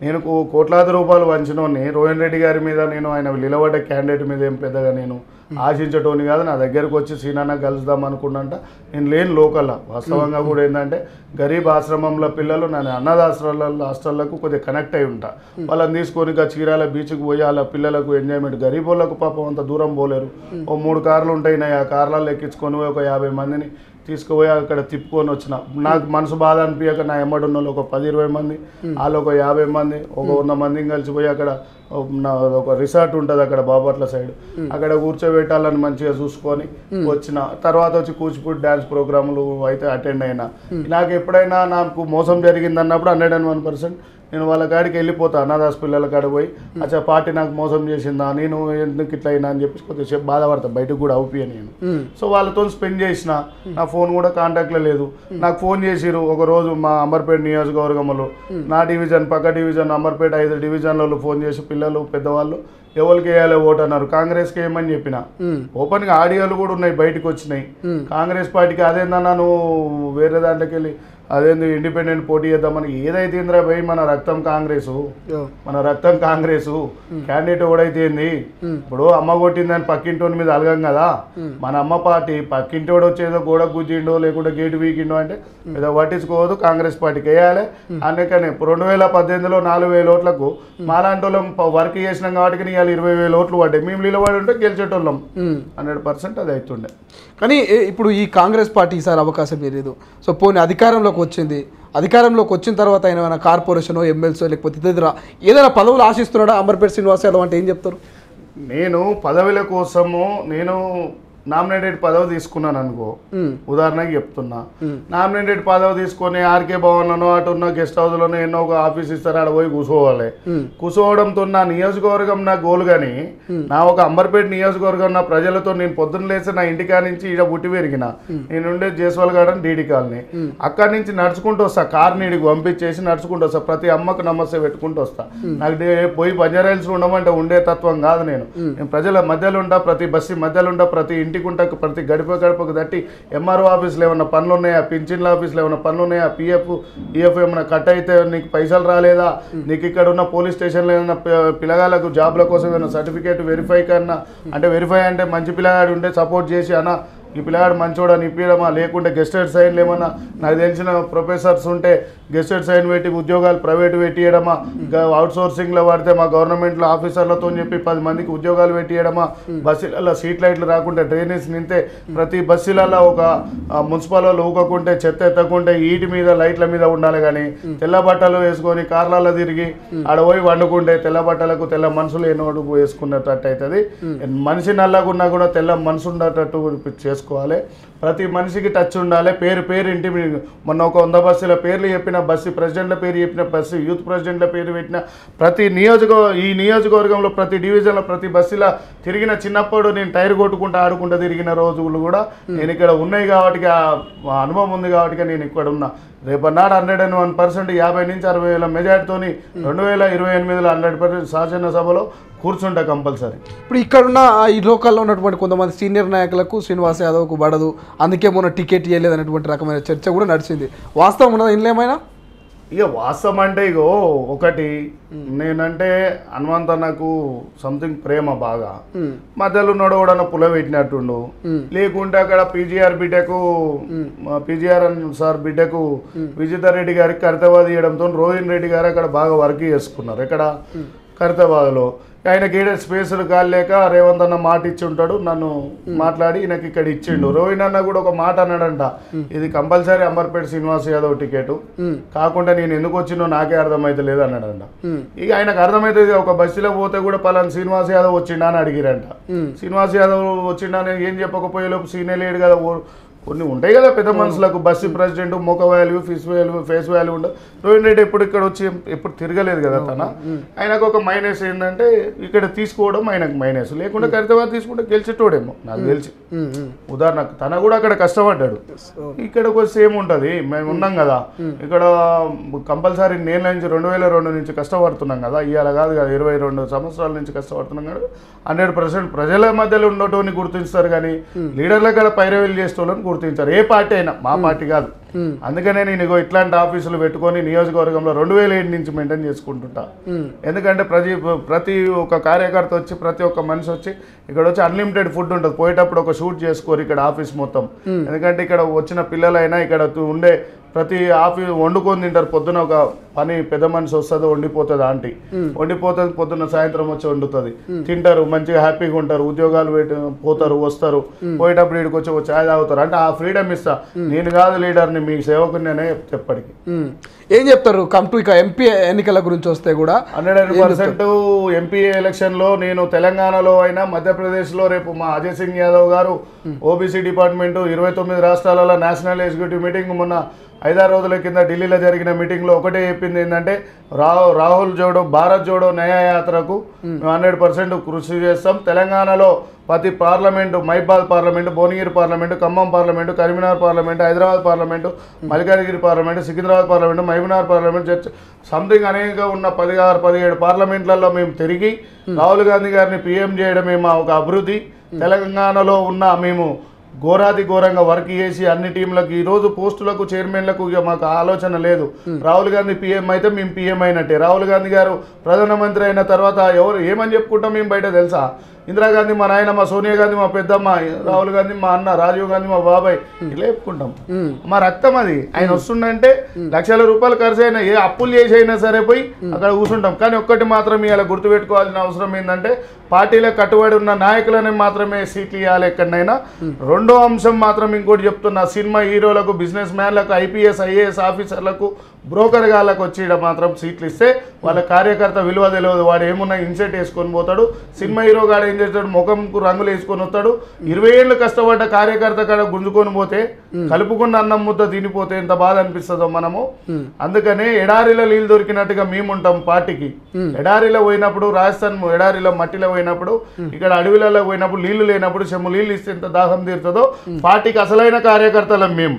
నేను కోట్లాది రూపాయలు వంచినోని రోహన్ రెడ్డి గారి మీద, నేను ఆయన నిలబడ్డ క్యాండిడేట్ మీద ఏం పెద్దగా నేను ఆశించటోని కాదు. నా దగ్గరకు వచ్చి సీనాన్న కలుద్దాం అనుకున్నంట నేను లేని లోకల్. వాస్తవంగా కూడా ఏంటంటే గరీబ్ ఆశ్రమంలో పిల్లలు నేను హాస్టళ్లకు కొద్దిగా కనెక్ట్ అయి ఉంటా. వాళ్ళని తీసుకొని చీరాల బీచ్కి పోయి వాళ్ళ పిల్లలకు ఎంజాయ్మెంట్. గరీబ్ వాళ్ళకు పాపం అంత దూరం పోలేరు. ఓ 3 కార్లు ఉంటాయి, ఆ కార్లలో ఎక్కించుకొని ఒక 50 మందిని తీసుకుపోయి అక్కడ తిప్పుకొని వచ్చిన. నాకు మనసు బాధ అనిపించక నా ఎమ్మడున్న వాళ్ళు ఒక 10-20 మంది, వాళ్ళు ఒక 50 మంది, ఒక 100 మందిని కలిసిపోయి అక్కడ ఒక రిసార్ట్ ఉంటుంది అక్కడ బాపట్ల సైడ్, అక్కడ కూర్చోబెట్టాలని మంచిగా చూసుకొని వచ్చిన. తర్వాత వచ్చి కూచిపూడి డ్యాన్స్ ప్రోగ్రాములు అయితే అటెండ్ అయినా. నాకు ఎప్పుడైనా నాకు మోసం జరిగింది అన్నప్పుడు 101% నేను వాళ్ళ కాడికి వెళ్ళిపోతా. అనాథాస్ పిల్లల కాడికి పోయి, అచ్చా పార్టీ నాకు మోసం చేసిందా, నేను ఎందుకు ఇట్లా అయినా అని చెప్పేసి కొద్దిసేపు బాధపడతా, బయటకు కూడా అవుపియా నేను. సో వాళ్ళతో స్పెండ్ చేసిన. నా ఫోన్ కూడా కాంటాక్ట్లో లేదు. నాకు ఫోన్ చేసిరు ఒకరోజు మా అంబర్పేట నియోజకవర్గంలో, నా డివిజన్ పక్క డివిజన్ అంబర్పేట 5 డివిజన్లలో ఫోన్ చేసి పిల్లలు పెద్దవాళ్ళు ఎవరికి వేయాలి ఓటు అన్నారు. కాంగ్రెస్కి ఏమని చెప్పిన. ఓపెన్గా ఆడియోలు కూడా ఉన్నాయి, బయటకు వచ్చినాయి. కాంగ్రెస్ పార్టీకి అదేందన్నా నువ్వు వేరే దాంట్లోకి వెళ్ళి అదేంది ఇండిపెండెంట్ పోటీ చేద్దామని. ఏదైతే ఇంద్రా భయ్, మన రక్తం కాంగ్రెసు, క్యాండిడేట్ ఎవడైతే ఏంది. ఇప్పుడు అమ్మ కొట్టిందని పక్కింటోని మీద అలగం కదా. మన అమ్మ పార్టీ పక్కింటోడు వచ్చేదో గోడ గుజ్జిండో లేకుంటే గేటు వీకిండో అంటే ఏదో పట్టించుకోవద్దు, కాంగ్రెస్ పార్టీకి వేయాలి. అందుకని 2018లో 4,000 ఓట్లకు మాలాంటి వాళ్ళం వర్క్ చేసినాం కాబట్టి ఇవాళ 20,000 ఓట్లు పడ్డాయి. మేము నిలబడి ఉంటే గెలిచేటోళ్ళం 100%. అది అవుతుండే. కానీ ఇప్పుడు ఈ కాంగ్రెస్ పార్టీ ఈసారి అవకాశం లేదు. సో పోనీ అధికారంలోకి వచ్చిన తర్వాత ఆయన ఏమైనా కార్పొరేషన్, ఎమ్మెల్సీ లేకపోతే ఇతర ఏదైనా పదవులు ఆశిస్తున్నాడా అంబర్పేట శ్రీనివాస్ యాదవ్ అంటే ఏం చెప్తారు? నేను పదవుల కోసము నేను నామినేటెడ్ పదవి తీసుకున్నాను అనుకో, ఉదాహరణకి చెప్తున్నా. నామినేటెడ్ పదవి తీసుకొని ఆర్కే భవన్లోనో అటు ఉన్న గెస్ట్ హౌస్లోనో ఎన్నో ఒక ఆఫీస్ ఇస్తారు, ఆడ పోయి కూర్చోవాలి. కూర్చోవడంతో నా నియోజకవర్గం నా గోల్. కానీ నా ఒక అంబర్పేట నియోజకవర్గం నా ప్రజలతో నేను పొద్దున్న లేసి నా ఇంటికా నుంచి ఈడ పుట్టి పెరిగిన. నేను ఉండే జేస్వాల్ గార్డెన్ డీడీ కాలనీ. అక్కడి నుంచి నడుచుకుంటూ వస్తా, కార్ నీడికి పంపించేసి నడుచుకుంటూ వస్తా. ప్రతి అమ్మకు నమస్తే పెట్టుకుంటూ వస్తా. నాకు పోయి బంజారాయిల్స్ ఉండమంటే ఉండే తత్వం కాదు. నేను ప్రజల మధ్యలో ఉంటా, ప్రతి బస్సు మధ్యలో ఉంటా, ప్రతి ఇంటి కుంటకు ప్రతి గడపకు తట్టి ఎంఆర్ఓ ఆఫీస్లో ఏమన్నా పనులు ఉన్నాయా, పింఛన్ల ఆఫీస్లో ఏమన్నా పనులు ఉన్నాయా, ఈఎఫ్ ఏమైనా కట్ అయితే నీకు పైసలు రాలేదా, నీకు ఇక్కడ ఉన్న పోలీస్ స్టేషన్లో ఏమైనా పిల్లగాళ్ళకు జాబ్ల కోసం ఏమైనా సర్టిఫికేట్ వెరిఫై కన్నా, అంటే వెరిఫై అంటే మంచి పిల్లగాడు ఉంటే సపోర్ట్ చేసి అన్న ఈ పిల్లగాడు మంచోడా నిప్పియడమా, లేకుంటే గెస్టెడ్ సైన్లు ఏమన్నా నాకు తెలిసిన ప్రొఫెసర్స్ ఉంటే గెస్టెడ్ సైన్ పెట్టి ఉద్యోగాలు ప్రైవేట్ పెట్టియడమా, అవుట్ సోర్సింగ్లో పడితే మా గవర్నమెంట్లో ఆఫీసర్లతో చెప్పి 10 మందికి ఉద్యోగాలు పెట్టియడమా, బస్సులలో సీట్ లైట్లు రాకుంటే డ్రైనేజ్ నింతే ప్రతి బస్సులలో ఒక మున్సిపల్ వాళ్ళు ఊకకుంటే చెత్త ఎత్తకుంటే వీటి మీద లైట్ల మీద ఉండాలి. కానీ తెల్ల బట్టలు వేసుకొని కార్లలో తిరిగి ఆడ పోయి వండుకుంటే తెల్ల బట్టలకు తెల్ల మనుషులు ఎన్నోడు వేసుకున్నట్టు అవుతుంది. మనిషి నల్లగున్నా కూడా తెల్ల మనసు ఉండేటట్టు చేసుకోవాలి, ప్రతి మనిషికి టచ్ ఉండాలి, పేరు పేరు ఇంటి మొన్న ఒక 100 బస్సుల పేర్లు చెప్పిన, బస్సు ప్రెసిడెంట్ల పేరు చెప్పిన, బస్సు యూత్ ప్రెసిడెంట్ల పేరు పెట్టిన, ప్రతి ఈ నియోజకవర్గంలో ప్రతి డివిజన్లో ప్రతి బస్సులో తిరిగిన, చిన్నప్పుడు నేను టైర్ కొట్టుకుంటూ ఆడుకుంటూ తిరిగిన రోజులు కూడా నేను ఇక్కడ ఉన్నాయి కాబట్టి, ఆ అనుభవం ఉంది కాబట్టి నేను ఇక్కడ ఉన్నా. రేపన్నాడు 101% 50 నుంచి 60 వేల మెజార్టీతోని 2028లో 100% శాసనసభలో కూర్చుంటా కంపల్సరీ. ఇప్పుడు ఇక్కడున్న ఈ లోకల్లో ఉన్నటువంటి కొంతమంది సీనియర్ నాయకులకు శ్రీనివాస్ యాదవ్కు పడదు, అందుకే మొన్న టికెట్ ఇవ్వలేదు అనేటువంటి రకమైన చర్చ కూడా నడిచింది. వాస్తవం ఉన్నదా ఇందులో ఏమైనా? ఇక వాస్తవం అంటే ఇగో ఒకటి, నేనంటే హనుమంత నాకు సంథింగ్ ప్రేమ బాగా, మధ్యలో నడవడన పుల పెట్టినట్టుండు, లేకుంటే అక్కడ పీజీఆర్ సార్ బిడ్డకు విజితారెడ్డి గారికి కర్తవ్యాలు చేయడంతో రోహిన్ రెడ్డి గారు అక్కడ బాగా వర్క్ చేసుకున్నారు. ఇక్కడ కర్తవ్యాలో ఆయనకి ఏడే స్పేసులు కాలేక రేవంత్ అన్న మాట ఇచ్చి ఉంటాడు, నన్ను మాట్లాడి ఈయనకి ఇక్కడ ఇచ్చిండు. రోహిన్ అన్న కూడా ఒక మాట అన్నాడంట, ఇది కంపల్సరీ అమర్పేట శ్రీనివాస్ యాదవ్ టికెట్ కాకుండా నేను ఎందుకు వచ్చినో నాకే అర్థమైతే లేదు అన్నాడంట. ఇక ఆయనకు అర్థమైతుంది, ఒక బస్సులో పోతే కూడా పలానా శ్రీనివాస్ యాదవ్ వచ్చిండా అని అడిగిరంట. శ్రీనివాస్ యాదవ్ వచ్చిండా అని ఏం చెప్పకపోయేలోపు సీనియర్ లేడు కదా, కొన్ని ఉంటాయి కదా పెద్ద మనుషులకు, బస్సు ప్రెసిడెంట్ ముఖ వాల్యూ ఫేస్ వాల్యూ ఉండదు. రోహిన్ రెడ్డి ఎప్పుడు వచ్చి ఎప్పుడు తిరగలేదు కదా తన, ఆయనకు ఒక మైనస్ ఏంటంటే ఇక్కడ తీసుకోవడం ఆయనకు మైనస్, లేకుండా కరితవారు తీసుకుంటే గెలిచేటోడేమో నాకు తెలిసి. ఉదాహరణకు తన కూడా అక్కడ కష్టపడ్డాడు, ఇక్కడ ఒక సేమ్ ఉంటుంది. మేము ఉన్నాం కదా ఇక్కడ కంపల్సరీ నేను నుంచి 2002 నుంచి కష్టపడుతున్నాం కదా, ఇవాళ కాదు కదా 22 సంవత్సరాల నుంచి కష్టపడుతున్నాం కదా. 100% ప్రజల మధ్యలో ఉండటోని గుర్తిస్తారు కానీ లీడర్ల కూడా పైరవీలు చేసేటోళ్ళని గుర్తించారు, ఏ పార్టీ అయినా, మా పార్టీ కాదు. అందుకనే నేను ఇగో ఇట్లాంటి ఆఫీసులు పెట్టుకొని నియోజకవర్గంలో 2007 నుంచి మెయింటైన్ చేసుకుంటుంటా. ఎందుకంటే ప్రతి ఒక్క కార్యకర్త వచ్చి, ప్రతి ఒక్క మనిషి వచ్చి ఇక్కడ వచ్చి అన్లిమిటెడ్ ఫుడ్ ఉంటుంది, పోయేటప్పుడు ఒక షూట్ చేసుకోరు ఇక్కడ ఆఫీస్ మొత్తం. ఎందుకంటే ఇక్కడ వచ్చిన పిల్లలైనా ఇక్కడ ఉండే ప్రతి ఆఫీస్ వండుకొని తింటారు. పొద్దున ఒక పని పెద్ద మనిషి వస్తుంది, వండిపోతుంది, ఆంటీ వండిపోతుంది, పొద్దున్న సాయంత్రం వచ్చి వండుతుంది, తింటారు, మంచిగా హ్యాపీగా ఉంటారు, ఉద్యోగాలు పోతారు వస్తారు, పోయేటప్పుడు ఇక్కడికి వచ్చి ఛాయ్ తాగుతారు. అంటే ఆ ఫ్రీడమ్ ఇస్తా, నేను కాదు లీడర్ని, మీ సేవకుని నేనే చెప్పడికి. ఏం చెప్తారు కమ్ టు ఇక ఎంపీ ఎన్నికల గురించి వస్తే కూడా 100% ఎంపీ ఎలక్షన్లో నేను తెలంగాణలో అయినా మధ్యప్రదేశ్లో రేపు మా అజయ్ సింగ్ యాదవ్ గారు ఓబీసీ డిపార్ట్మెంటు 29 రాష్ట్రాలలో నేషనల్ ఎగ్జిక్యూటివ్ మీటింగ్ మొన్న 5-6 రోజుల కింద ఢిల్లీలో జరిగిన మీటింగ్లో ఒకటే చెప్పింది ఏంటంటే రాహుల్ జోడో భారత్ జోడో న్యాయయాత్రకు 100% కృషి చేస్తాం. తెలంగాణలో ప్రతి పార్లమెంటు, మైబాద్ parliament, Bhuvanagiri parliament, Khammam parliament, Karimnagar parliament, Hyderabad parliament, Malkajgiri parliament, Secunderabad parliament, Mahabubnagar parliament, something అనేక ఉన్న 16-17 పార్లమెంట్లలో మేము తిరిగి రాహుల్ గాంధీ గారిని పీఎం చేయడమే మా ఒక అభివృద్ధి. తెలంగాణలో ఉన్న మేము ఘోరాది ఘోరంగా వర్క్ చేసి అన్ని టీంలకు ఈరోజు పోస్టులకు చైర్మన్లకు ఇక మాకు ఆలోచన లేదు. రాహుల్ గాంధీ పీఎం అయితే మేము పీఎం అయినట్టే. రాహుల్ గాంధీ గారు ప్రధానమంత్రి అయిన తర్వాత ఎవరు ఏమని చెప్పుకుంటాం మేము బయట తెలుసా? ఇందిరాగాంధీ మా నాయనమ్మ, సోనియా గాంధీ మా పెద్దమ్మ, రాహుల్ గాంధీ మా అన్న, రాజీవ్ గాంధీ మా బాబాయ్, ఇలా చెప్పుకుంటాం. మా రక్తం అది. ఆయన వస్తుండంటే లక్షల రూపాయలు ఖర్చు అయినా, ఏ అప్పులు చేసి అయినా సరే పోయి అక్కడ కూర్చుంటాం. కానీ ఒక్కటి మాత్రం ఇలా గుర్తుపెట్టుకోవాల్సిన అవసరం ఏంటంటే పార్టీలో కట్టుబడి ఉన్న నాయకులని మాత్రమే సీట్లు ఇవ్వాలి ఎక్కడైనా. రెండో అంశం మాత్రం ఇంకోటి చెప్తున్నా, సినిమా హీరోలకు, బిజినెస్ మ్యాన్లకు, ఐపీఎస్ ఐఏఎస్ ఆఫీసర్లకు, బ్రోకర్ గాళ్ళకు వచ్చి మాత్రం సీట్లు ఇస్తే వాళ్ళ కార్యకర్త విలువ తెలియదు. వాడు ఏమున్నా ఇన్సెట్ వేసుకొని పోతాడు. సినిమా హీరో గాడు ఏం చేస్తాడు, ముఖంకు రంగులు వేసుకొని వస్తాడు. 20 ఏళ్ళు కష్టపడ్డ కార్యకర్త కాడ గుంజుకొని పోతే, కలుపుకున్న అన్నం ముద్ద తినిపోతే ఎంత బాధ అనిపిస్తుందో మనము. అందుకనే ఎడారిలో నీళ్ళు దొరికినట్టుగా మేము ఉంటాం పార్టీకి. ఎడారిలో పోయినప్పుడు, రాజస్థాన్ ఎడారిలో మట్టిలో పోయినప్పుడు, ఇక్కడ అడవిలలో పోయినప్పుడు, నీళ్లు లేనప్పుడు చెమ్ము నీళ్ళు ఇస్తే ఎంత దాహం తీరుతుందో పార్టీకి అసలైన కార్యకర్తలం మేము.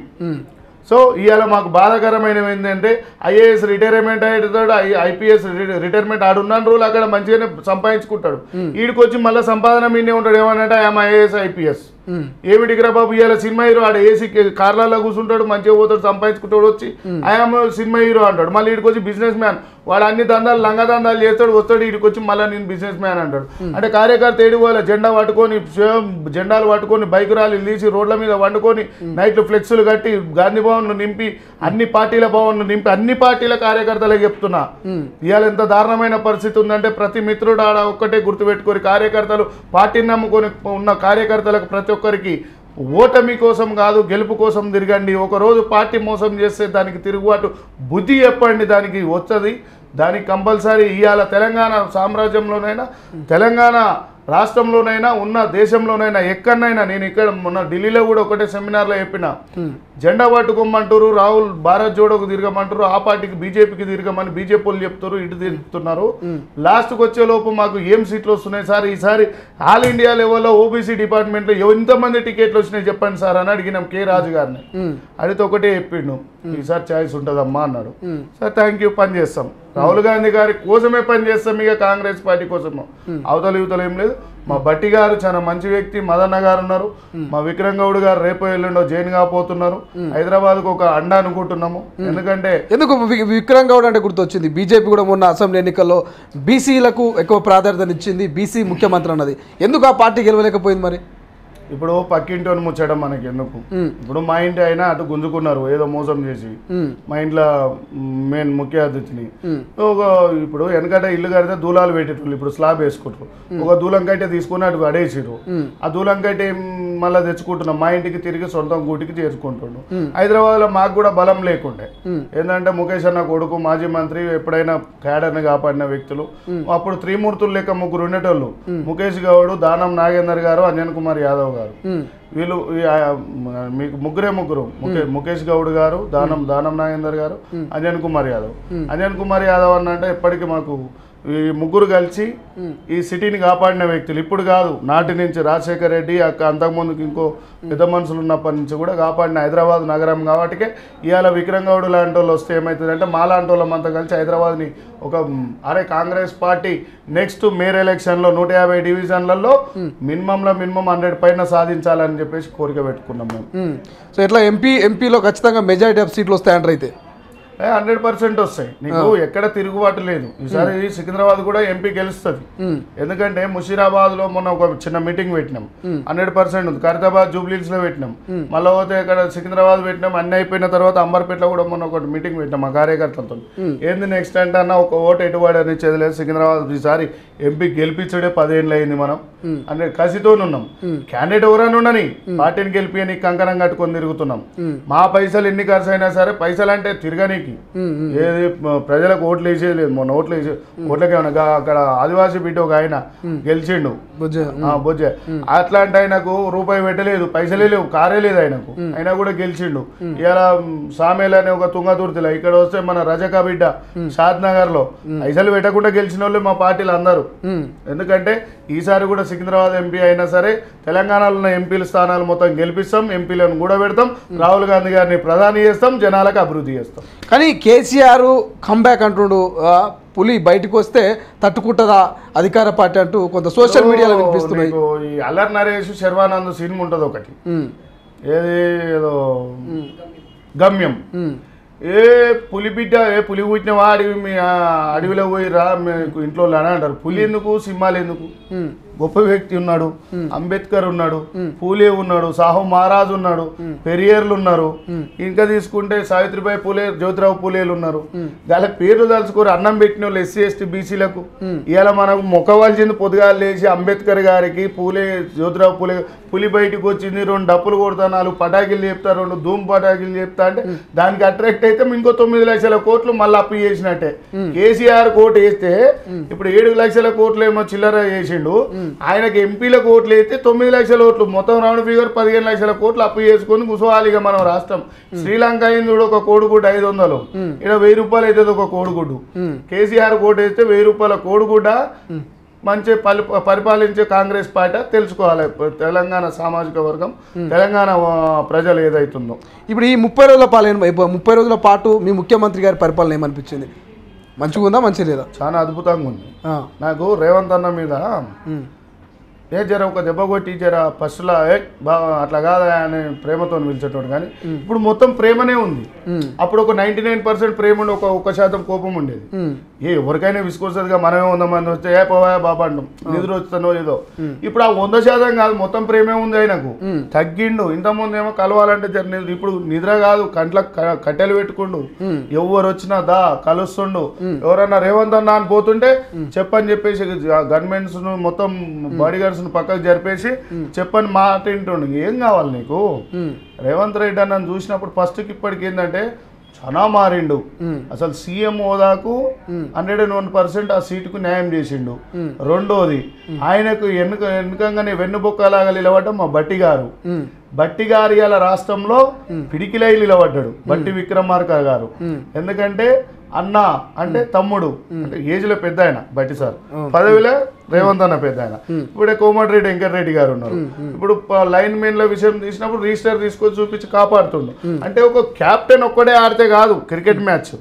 సో ఇవాళ మాకు బాధాకరమైనవి ఏంటంటే ఐఏఎస్ రిటైర్మెంట్ అవుతాడు, ఐపీఎస్ రిటైర్మెంట్ ఆడున్న రోజులు అక్కడ మంచిగానే సంపాదించుకుంటాడు. వీడికి వచ్చి మళ్ళీ సంపాదన మీనే ఉంటాడు. ఏమనంటే ఐఎమ్ ఐఏఎస్ ఐపీఎస్ ఏమిటికిరా బాబు, ఇవాళ సినిమా హీరో ఆడ ఏసీ కార్లలో కూర్చుంటాడు, మంచిగా పోతాడు, సంపాదించుకుంటాడు, వచ్చి ఐఎమ్ సినిమా హీరో అంటాడు. మళ్ళీ వీడికి వచ్చి బిజినెస్ మ్యాన్, వాడు అన్ని దందాలు లంగ దందాలు చేస్తాడు, వస్తాడు, వీడికి వచ్చి మళ్ళీ నేను బిజినెస్ మ్యాన్ అంటాడు. అంటే కార్యకర్త ఏడు వాళ్ళ జెండా పట్టుకొని, జెండాలు పట్టుకొని, బైక్ ర్యాలీలు తీసి రోడ్ల మీద వండుకొని, నైట్లు ఫ్లెక్స్లు కట్టి, గాంధీ భవన్లు నింపి, అన్ని పార్టీల భవన్లు నింపి, అన్ని పార్టీల కార్యకర్తలే చెప్తున్నా. ఇవాళ ఎంత దారుణమైన పరిస్థితి ఉందంటే ప్రతి మిత్రుడు ఆడ ఒక్కటే గుర్తుపెట్టుకొని, కార్యకర్తలు పార్టీని నమ్ముకొని ఉన్న కార్యకర్తలకు ప్రతి ఒక్కరికి ఓటమి కోసం కాదు, గెలుపు కోసం తిరగండి. ఒకరోజు పార్టీ మోసం చేస్తే దానికి తిరుగుబాటు బుద్ధి చెప్పండి, దానికి వస్తుంది. దానికి కంపల్సరీ ఇవాళ తెలంగాణ సామ్రాజ్యంలోనైనా, తెలంగాణ రాష్ట్రంలోనైనా ఉన్న దేశంలోనైనా ఎక్కడనైనా నేను ఇక్కడ మొన్న ఢిల్లీలో కూడా ఒకటే సెమినార్లో చెప్పిన జెండా పట్టుకోమంటారు రాహుల్ భారత్ జోడోకు తిరగమంటారు ఆ పార్టీకి బీజేపీకి తిరగమని బీజేపీ వాళ్ళు చెప్తారు ఇటు తిరుగుతున్నారు లాస్ట్కి వచ్చే లోపు మాకు ఏం సీట్లు వస్తున్నాయి సార్ ఈసారి ఆల్ ఇండియా లెవెల్లో ఓబీసీ డిపార్ట్మెంట్లో ఎంతమంది టికెట్లు వచ్చినాయి చెప్పండి సార్ అని అడిగినాం కే రాజు గారిని అడిగితే ఒకటే చెప్పిండు ఈసారి ఛాయిస్ ఉంటుందమ్మా అన్నాడు సార్ థ్యాంక్ యూ పని చేస్తాం రాహుల్ గాంధీ గారి కోసమే పని చేస్తాం ఇక కాంగ్రెస్ పార్టీ కోసము అవతల యువతలు ఏం లేదు మా బట్టి గారు చాలా మంచి వ్యక్తి మదన్న గారు ఉన్నారు మా విక్రమ్ గౌడ్ గారు రేపు ఎల్లుండో జైన్ కాపోతున్నారు హైదరాబాద్కు ఒక అండ అనుకుంటున్నాము ఎందుకంటే ఎందుకు విక్రమ్ గౌడ్ అంటే గుర్తొచ్చింది బీజేపీ కూడా మొన్న అసెంబ్లీ ఎన్నికల్లో బీసీలకు ఎక్కువ ప్రాధాన్యతనిచ్చింది బీసీ ముఖ్యమంత్రి అన్నది ఎందుకు ఆ పార్టీ గెలవలేకపోయింది మరి ఇప్పుడు పక్కింటి ముచ్చడం మనకి ఎందుకు ఇప్పుడు మా ఇంటి అయినా అటు గుంజుకున్నారు ఏదో మోసం చేసి మా ఇంట్లో మెయిన్ ముఖ్య అతిథిని ఇప్పుడు వెనకట ఇల్లు కడితే దూలాలు పెట్టేటోళ్ళు ఇప్పుడు స్లాబ్ వేసుకుంటారు ఒక దూలం కట్టే తీసుకుని అటు అడేసిరు ఆ దూలం కట్టే మళ్ళీ తెచ్చుకుంటున్నాం మా ఇంటికి తిరిగి సొంతం గూటికి చేర్చుకుంటుండు హైదరాబాద్ లో మాకు కూడా బలం లేకుండే ఏంటంటే ముఖేష్ అన్న కొడుకు మాజీ మంత్రి ఎప్పుడైనా క్యాడర్ని కాపాడిన వ్యక్తులు అప్పుడు త్రిమూర్తులు లెక్క ముగ్గురు ఉండేటోళ్ళు ముఖేష్ గౌడ్ దానం నాగేందర్ గారు అంజన్ కుమార్ యాదవ్ గారు వీళ్ళు మీకు ముగ్గురు ముఖేష్ గౌడ్ గారు దానం నాగేందర్ గారు అంజన్ కుమార్ యాదవ్ అన్న అంటే ఎప్పటికీ మాకు ఈ ముగ్గురు కలిసి ఈ సిటీని కాపాడిన వ్యక్తులు ఇప్పుడు కాదు నాటి నుంచి రాజశేఖర్ రెడ్డి అంతకుముందుకు ఇంకో పెద్ద మనుషులు ఉన్నప్పటి నుంచి కూడా కాపాడిన హైదరాబాద్ నగరం కాబట్టి ఇవాళ విక్రమ్ గౌడ్ లాంటి వాళ్ళు వస్తే ఏమవుతుందంటే మా లాంటి వాళ్ళమంతా కలిసి హైదరాబాద్ని ఒక కాంగ్రెస్ పార్టీ నెక్స్ట్ మేయర్ ఎలక్షన్లో 150 డివిజన్లలో మినిమం 100 పైన సాధించాలని చెప్పేసి కోరిక పెట్టుకున్నాం మేము సో ఇట్లా ఎంపీలో ఖచ్చితంగా మెజారిటీ ఆఫ్ సీట్లు వస్తాయంటారు అయితే 100% వస్తాయి నీకు ఎక్కడ తిరుగుబాటు లేదు ఈసారి సికింద్రాబాద్ కూడా ఎంపీ గెలుస్తుంది ఎందుకంటే ముషీరాబాద్ లో మొన్న ఒక చిన్న మీటింగ్ పెట్టినాం 100% ఉంది ఖైరతాబాద్ జూబ్లీస్ లో పెట్టినాం మళ్ళీ పోతే ఇక్కడ సికింద్రాబాద్ పెట్టినాం అన్ని అయిపోయిన తర్వాత అంబర్పేటలో కూడా మొన్న ఒక మీటింగ్ పెట్టినాం మా కార్యకర్తలతో ఏంది నెక్స్ట్ అంటే అన్న ఒక ఓటు ఎటువాడు అని చదిలేదు సికింద్రాబాద్ ఈసారి ఎంపీ గెలిపించడే 10 ఏళ్ళు అయింది మనం అంటే కసితో ఉన్నాం క్యాండిడేట్ ఎవరైనా ఉండని పార్టీని గెలిపి అని కంకణం కట్టుకొని తిరుగుతున్నాం మా పైసలు ఎన్ని ఖర్చు అయినా సరే పైసలు అంటే తిరగనీకి ఏది ప్రజలకు ఓట్లు వేసేది లేదు మొన్న ఓట్లకి అక్కడ ఆదివాసీ బిడ్డ ఒక ఆయన గెలిచిండు బొజ్జ అట్లాంటి ఆయనకు రూపాయి పెట్టలేదు పైసలే లేవు కారే లేదు ఆయనకు అయినా కూడా గెలిచిండు ఇలా సామేల్ అనే ఒక తుంగతుర్తిలో ఇక్కడ వస్తే మన రజకా బిడ్డ షాద్ నగర్ లో పైసలు పెట్టకుండా గెలిచిన వాళ్ళు మా పార్టీలు అందరూ ఎందుకంటే ఈసారి కూడా సికింద్రాబాద్ ఎంపీ అయినా సరే తెలంగాణలో ఉన్న ఎంపీల స్థానాలు మొత్తం గెలిపిస్తాం ఎంపీలను కూడా పెడతాం రాహుల్ గాంధీ గారిని ప్రధాని చేస్తాం జనాలకు అభివృద్ధి చేస్తాం కానీ కేసీఆర్ కంబ్యాక్ అంటుండు పులి బయటకు వస్తే తట్టుకుంటుందా అధికార పార్టీ అంటూ కొంత సోషల్ మీడియాలో వినిపిస్తున్నాయి ఈ అల్లర్ నరేష్ శర్వానంద్ సినిమా ఉంటుంది ఒకటి ఏదో గమ్యం ఏ పులి బిడ్డ పులి పుట్టినవా అడవి మీ అడవిలో పోయి రా మీకు ఇంట్లో అని అంటారు పులి ఎందుకు సింహాలు ఎందుకు గొప్ప వ్యక్తి ఉన్నాడు అంబేద్కర్ ఉన్నాడు పూలే ఉన్నాడు సాహు మహారాజ్ ఉన్నాడు పెరియర్లు ఉన్నారు ఇంకా తీసుకుంటే సావిత్రిబాయి పూలే జ్యోతిరావు పూలేలు ఉన్నారు వాళ్ళ పేర్లు తలుచుకోరు అన్నం పెట్టిన వాళ్ళు ఎస్సీ ఎస్టీ బీసీలకు ఇవాళ మనకు మొక్కవలసింది పొద్దుగాలు లేచి అంబేద్కర్ గారికి పూలే జ్యోతిరావు పూలే పులి బయటకు వచ్చింది 2 డప్పులు కొడతా 4 పటాకులు చెప్తా 2 ధూమ్ పటాకులు చెప్తా అంటే దానికి అట్రాక్ట్ అయితే ఇంకో 9 లక్షల కోట్లు మళ్ళీ అప్పు చేసినట్టే కేసీఆర్ కోట్ వేస్తే ఇప్పుడు 7 లక్షల కోట్లు ఏమో చిల్లర చేసిండు ఆయనకి ఎంపీలకు ఓట్లు అయితే 9 లక్షల ఓట్లు మొత్తం రౌండ్ ఫిగర్ 15 లక్షల కోట్లు అప్పు చేసుకొని కూర్చోవాలిగా మనం రాష్ట్రం శ్రీలంక అయింది కూడా ఒక కోడిగుడ్డు 500 ఇక్కడ 1000 రూపాయలు అవుతుంది ఒక కోడిగుడ్డు కేసీఆర్ కోట్ వేస్తే 1000 రూపాయల కోడిగుడ్డ మంచి పరిపాలించే కాంగ్రెస్ పార్టీ తెలుసుకోవాలి తెలంగాణ సామాజిక వర్గం తెలంగాణ ప్రజలు ఏదైతుందో ఇప్పుడు ఈ 30 రోజుల పాటు మీ ముఖ్యమంత్రి గారి పరిపాలన ఏమనిపించింది మంచిగా ఉందా మంచిగా లేదా చాలా అద్భుతంగా ఉంది నాకు రేవంత్ అన్న మీద జర ఒక దెబ్బ కొట్టి జర ఫస్ట్లా అట్లా కాదా అని ప్రేమతో పిలిచేటోడు కానీ ఇప్పుడు మొత్తం ప్రేమనే ఉంది అప్పుడు ఒక 99% ప్రేమ ఉండి 1% కోపం ఉండేది ఎవరికైనా విసుకొస్తుందిగా మనమే 100 మంది వస్తే ఏ పోవా బాబా అంటాం నిద్ర వస్తానో ఏదో ఇప్పుడు ఆ 100% కాదు మొత్తం ప్రేమే ఉంది ఆయనకు తగ్గిండు ఇంతకుముందు ఏమో కలవాలంటే ఇప్పుడు నిద్ర కాదు కంట్లకు కట్టెలు పెట్టుకుండు ఎవరు వచ్చినా దా కలుస్తుండు ఎవరన్నా రేవంత్ అన్న అని పోతుంటే చెప్పని చెప్పేసి గవర్నమెంట్స్ మొత్తం బాడీ గార్డ్స్ పక్కకు జరిపేసి చెప్పని మాట వింటుండు ఏం కావాలి నీకు రేవంత్ రెడ్డి అన్న చూసినప్పుడు ఫస్ట్కి ఇప్పటికి ఏంటంటే చాలా మారిండు. అసలు సీఎం హోదాకు 101% ఆ సీటుకు న్యాయం చేసిండు. రెండోది ఆయనకు ఎన్నికంగానే వెన్నుబొక్కలాగా నిలబడ్డం మా బట్టి గారు ఇవాళ రాష్ట్రంలో పిడికిలై నిలబడ్డాడు. బట్టి విక్రమార్క గారు. ఎందుకంటే అన్న అంటే తమ్ముడు, అంటే ఏజ్ లో పెద్ద ఆయన బట్టి సార్, పదవిలో రేవంత్ అన్న పెద్ద ఆయన. ఇప్పుడే కోమటిరెడ్డి వెంకటరెడ్డి గారు ఉన్నారు. ఇప్పుడు లైన్ మెన్ల విషయం తీసినప్పుడు రిజిస్టర్ తీసుకొని చూపించి కాపాడుతుండు. అంటే ఒక కెప్టెన్ ఒక్కడే ఆడితే కాదు క్రికెట్ మ్యాచ్,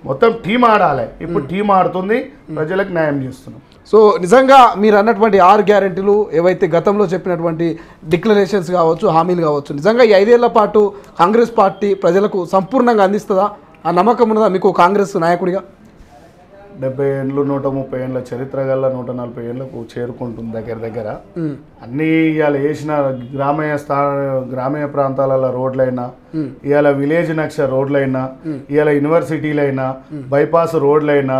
మొత్తం టీం ఆడాలి. ఇప్పుడు టీం ఆడుతుంది, ప్రజలకు న్యాయం చేస్తున్నాం. సో నిజంగా మీరు అన్నటువంటి 6 గ్యారెంటీలు ఏవైతే గతంలో చెప్పినటువంటి డిక్లరేషన్స్ కావచ్చు, హామీలు కావచ్చు, నిజంగా ఈ 5 ఏళ్ల పాటు కాంగ్రెస్ పార్టీ ప్రజలకు సంపూర్ణంగా అందిస్తుందా? ఆ నమ్మకం ఉన్నదా మీకు కాంగ్రెస్ నాయకుడిగా? 70 ఏళ్ళు 130 ఏళ్ళ చరిత్ర గల 140 ఏళ్ళకు చేరుకుంటుంది దగ్గర. అన్నీ ఇవాళ వేసిన గ్రామీణ ప్రాంతాలలో రోడ్లైనా, ఇవాళ విలేజ్ నక్ష రోడ్లైనా, ఇవాళ యూనివర్సిటీలైనా, బైపాస్ రోడ్లైనా,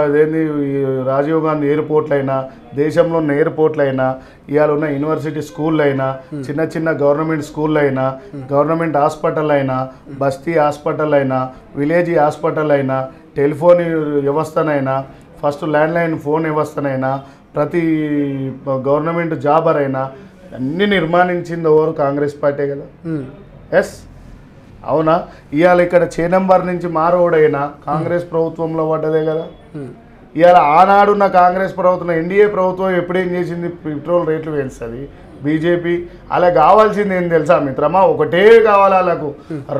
అదేంది రాజీవ్ గాంధీ ఎయిర్పోర్ట్లైనా, దేశంలో ఉన్న ఎయిర్పోర్ట్లైనా, ఇవాళ ఉన్న యూనివర్సిటీ స్కూళ్ళైనా, చిన్న గవర్నమెంట్ స్కూళ్ళు అయినా, గవర్నమెంట్ హాస్పిటల్ అయినా, బస్తీ హాస్పిటల్ అయినా, విలేజ్ హాస్పిటల్ అయినా, టెలిఫోన్ వ్యవస్థనైనా, ఫస్ట్ ల్యాండ్లైన్ ఫోన్ వ్యవస్థనైనా, ప్రతి గవర్నమెంట్ జాబర్ అయినా అన్నీ నిర్మాణించింది ఎవరు? కాంగ్రెస్ పార్టీ కదా. ఎస్, అవునా? ఇవాళ ఇక్కడ చేనంబర్ నుంచి మారోడైనా కాంగ్రెస్ ప్రభుత్వంలో పడ్డదే కదా. ఇవాళ ఆనాడున్న కాంగ్రెస్ ప్రభుత్వం, ఎన్డీఏ ప్రభుత్వం ఎప్పుడేం చేసింది? పెట్రోల్ రేట్లు పెంచుతుంది. బీజేపీ అలా కావాల్సింది ఏం తెలుసా మిత్రమా? ఒకటే కావాలి వాళ్ళకు,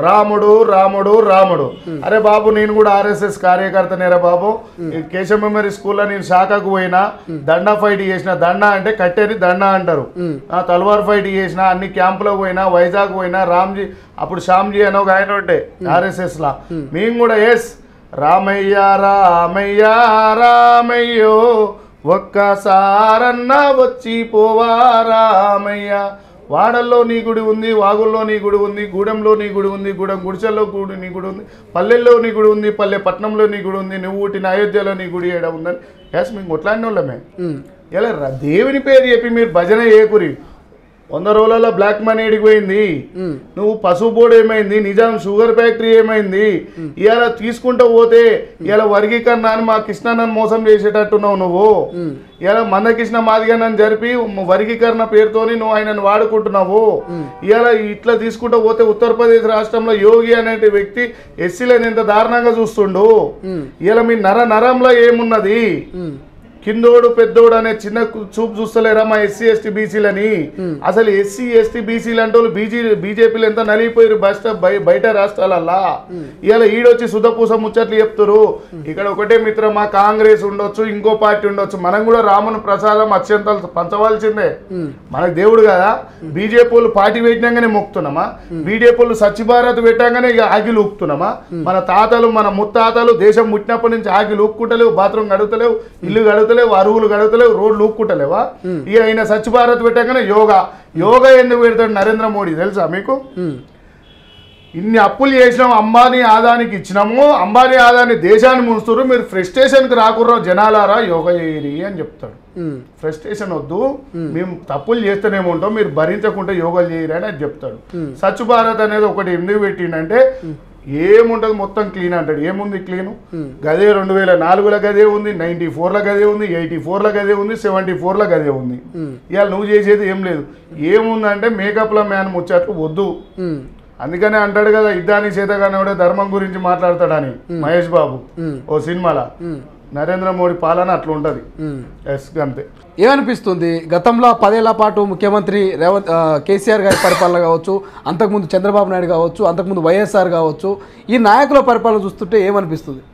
రాముడు రాముడు రాముడు. అరే బాబు, నేను కూడా ఆర్ఎస్ఎస్ కార్యకర్తనేరా బాబు. కేశవ మెమరీ స్కూల్లో నేను శాఖకు పోయినా, దండా ఫైట్ చేసిన, దండా అంటే కట్టేది దండా అంటారు. తల్వార్ ఫైట్ చేసిన, అన్ని క్యాంపులకు పోయినా, వైజాగ్ పోయినా, రామ్జీ అప్పుడు శ్యామ్జీ అని ఒక ఆయన ఉంటే ఆర్ఎస్ఎస్ లా, మేము కూడా ఎస్ రామయ్య రామయ్య రామయ్యో ఒక్కసారన్నా వచ్చి పోవా రామయ్య. వాడల్లో నీ గుడి ఉంది, వాగుల్లో నీ గుడి ఉంది, గూడెంలో నీ గుడి ఉంది, గూడెం గుడిసెల్లో నీ గుడి ఉంది, పల్లెల్లో నీ గుడి ఉంది, పల్లె పట్నంలో నీ గుడి ఉంది, నువ్వు పుట్టిన అయోధ్యలో నీ గుడి ఏడ ఉందని. ఎస్, మేము కొట్లాడిన వాళ్ళమే. ఇలా దేవుని పేరు చెప్పి మీరు భజన ఏకురి. 100 రోజులలో బ్లాక్ మనీ ఎడిగిపోయింది. నువ్వు పసుపు బోర్డు ఏమైంది? నిజాం షుగర్ ఫ్యాక్టరీ ఏమైంది? ఇవాళ తీసుకుంటూ పోతే ఇవాళ వర్గీకరణ అని మా కృష్ణాన్ని మోసం చేసేటట్టున్నావు నువ్వు. ఇవాళ మందకృష్ణ మాదిగనని జరిపి వర్గీకరణ పేరుతోని నువ్వు ఆయనను వాడుకుంటున్నావు. ఇవాళ ఇట్లా తీసుకుంటూ పోతే ఉత్తరప్రదేశ్ రాష్ట్రంలో యోగి అనే వ్యక్తి ఎస్సీలను ఎంత దారుణంగా చూస్తుండు. ఇవాళ మీ నరంలో ఏమున్నది? కిందోడు పెద్దోడు అనే చిన్న చూపు చూస్తలేరా మా ఎస్సీ ఎస్టీ బీసీలని? అసలు ఎస్సీ ఎస్టీ బీసీలు అంటే వాళ్ళు బీజేపీలు ఎంత నలిగిపోయారు బయట రాష్ట్రాలల్లా. ఇవాళ ఈడొచ్చి సుధపూస ముచ్చట్లు చెప్తారు. ఇక్కడ ఒకటే మిత్రమా, కాంగ్రెస్ ఉండొచ్చు, ఇంకో పార్టీ ఉండొచ్చు, మనం కూడా రాముని ప్రసాదం అత్యంతాలు పంచవలసిందే. మనకు దేవుడు కదా. బీజేపీ వాళ్ళు పార్టీ పెట్టినాగానే మొక్కుతున్నామా? బీజేపీ వాళ్ళు స్వచ్ఛ భారత్ పెట్టాగానే ఇక ఆగిలు ఊపుతున్నామా? మన తాతలు మన ముత్తాతలు దేశం ముట్టినప్పటి నుంచి ఆగిలు ఊపుకుంటలేవు, బాత్రూమ్ గడుగుతలేవు, ఇల్లు గడుగుతలేవు, అరువులు గడుగుతలేవు, రోడ్లు ఊక్కుంటలేవా? ఇక ఆయన స్వచ్ఛ భారత్ పెట్టాకనే యోగా ఎందుకు పెడతాడు నరేంద్ర మోడీ తెలుసా మీకు? ఇన్ని అప్పులు చేసినాము, అంబానీ ఆదానికి ఇచ్చినాము, అంబానీ ఆదాని దేశాన్ని ముంచుతారు, మీరు ఫ్రస్ట్రేషన్కి రాకుర్రా జనాలారా, యోగా చేయరి అని చెప్తాడు. ఫ్రస్ట్రేషన్ వద్దు, మేము తప్పులు చేస్తూనే ఉంటాం, మీరు భరించకుండా యోగాలు చేయరు అని చెప్తాడు. స్వచ్ఛ భారత్ అనేది ఒకటి ఎందుకు పెట్టిండంటే ఏముంటది మొత్తం క్లీన్ అంటాడు. ఏముంది క్లీను? గదే 2004లో గదే ఉంది, 94లో గదే ఉంది, 84లో గదే ఉంది, 74లో గదే ఉంది. ఇవాళ నువ్వు చేసేది ఏం లేదు. ఏముందంటే మేకప్ల మ్యాన్ ముచ్చట్లు వద్దు. అందుకనే అంటాడు కదా, ఇద్దాని చేతగానే ధర్మం గురించి మాట్లాడతాడని మహేష్ బాబు ఓ సినిమాలో. నరేంద్ర మోడీ పాలన అట్లా ఉంటుంది. ఎస్, అంతే. ఏమనిపిస్తుంది? గతంలో 10 ఏళ్ల పాటు ముఖ్యమంత్రి కేసీఆర్ గారి పరిపాలన కావచ్చు, అంతకుముందు చంద్రబాబు నాయుడు కావచ్చు, అంతకుముందు వైఎస్ఆర్ కావచ్చు, ఈ నాయకుల పరిపాలన చూస్తుంటే ఏమనిపిస్తుంది?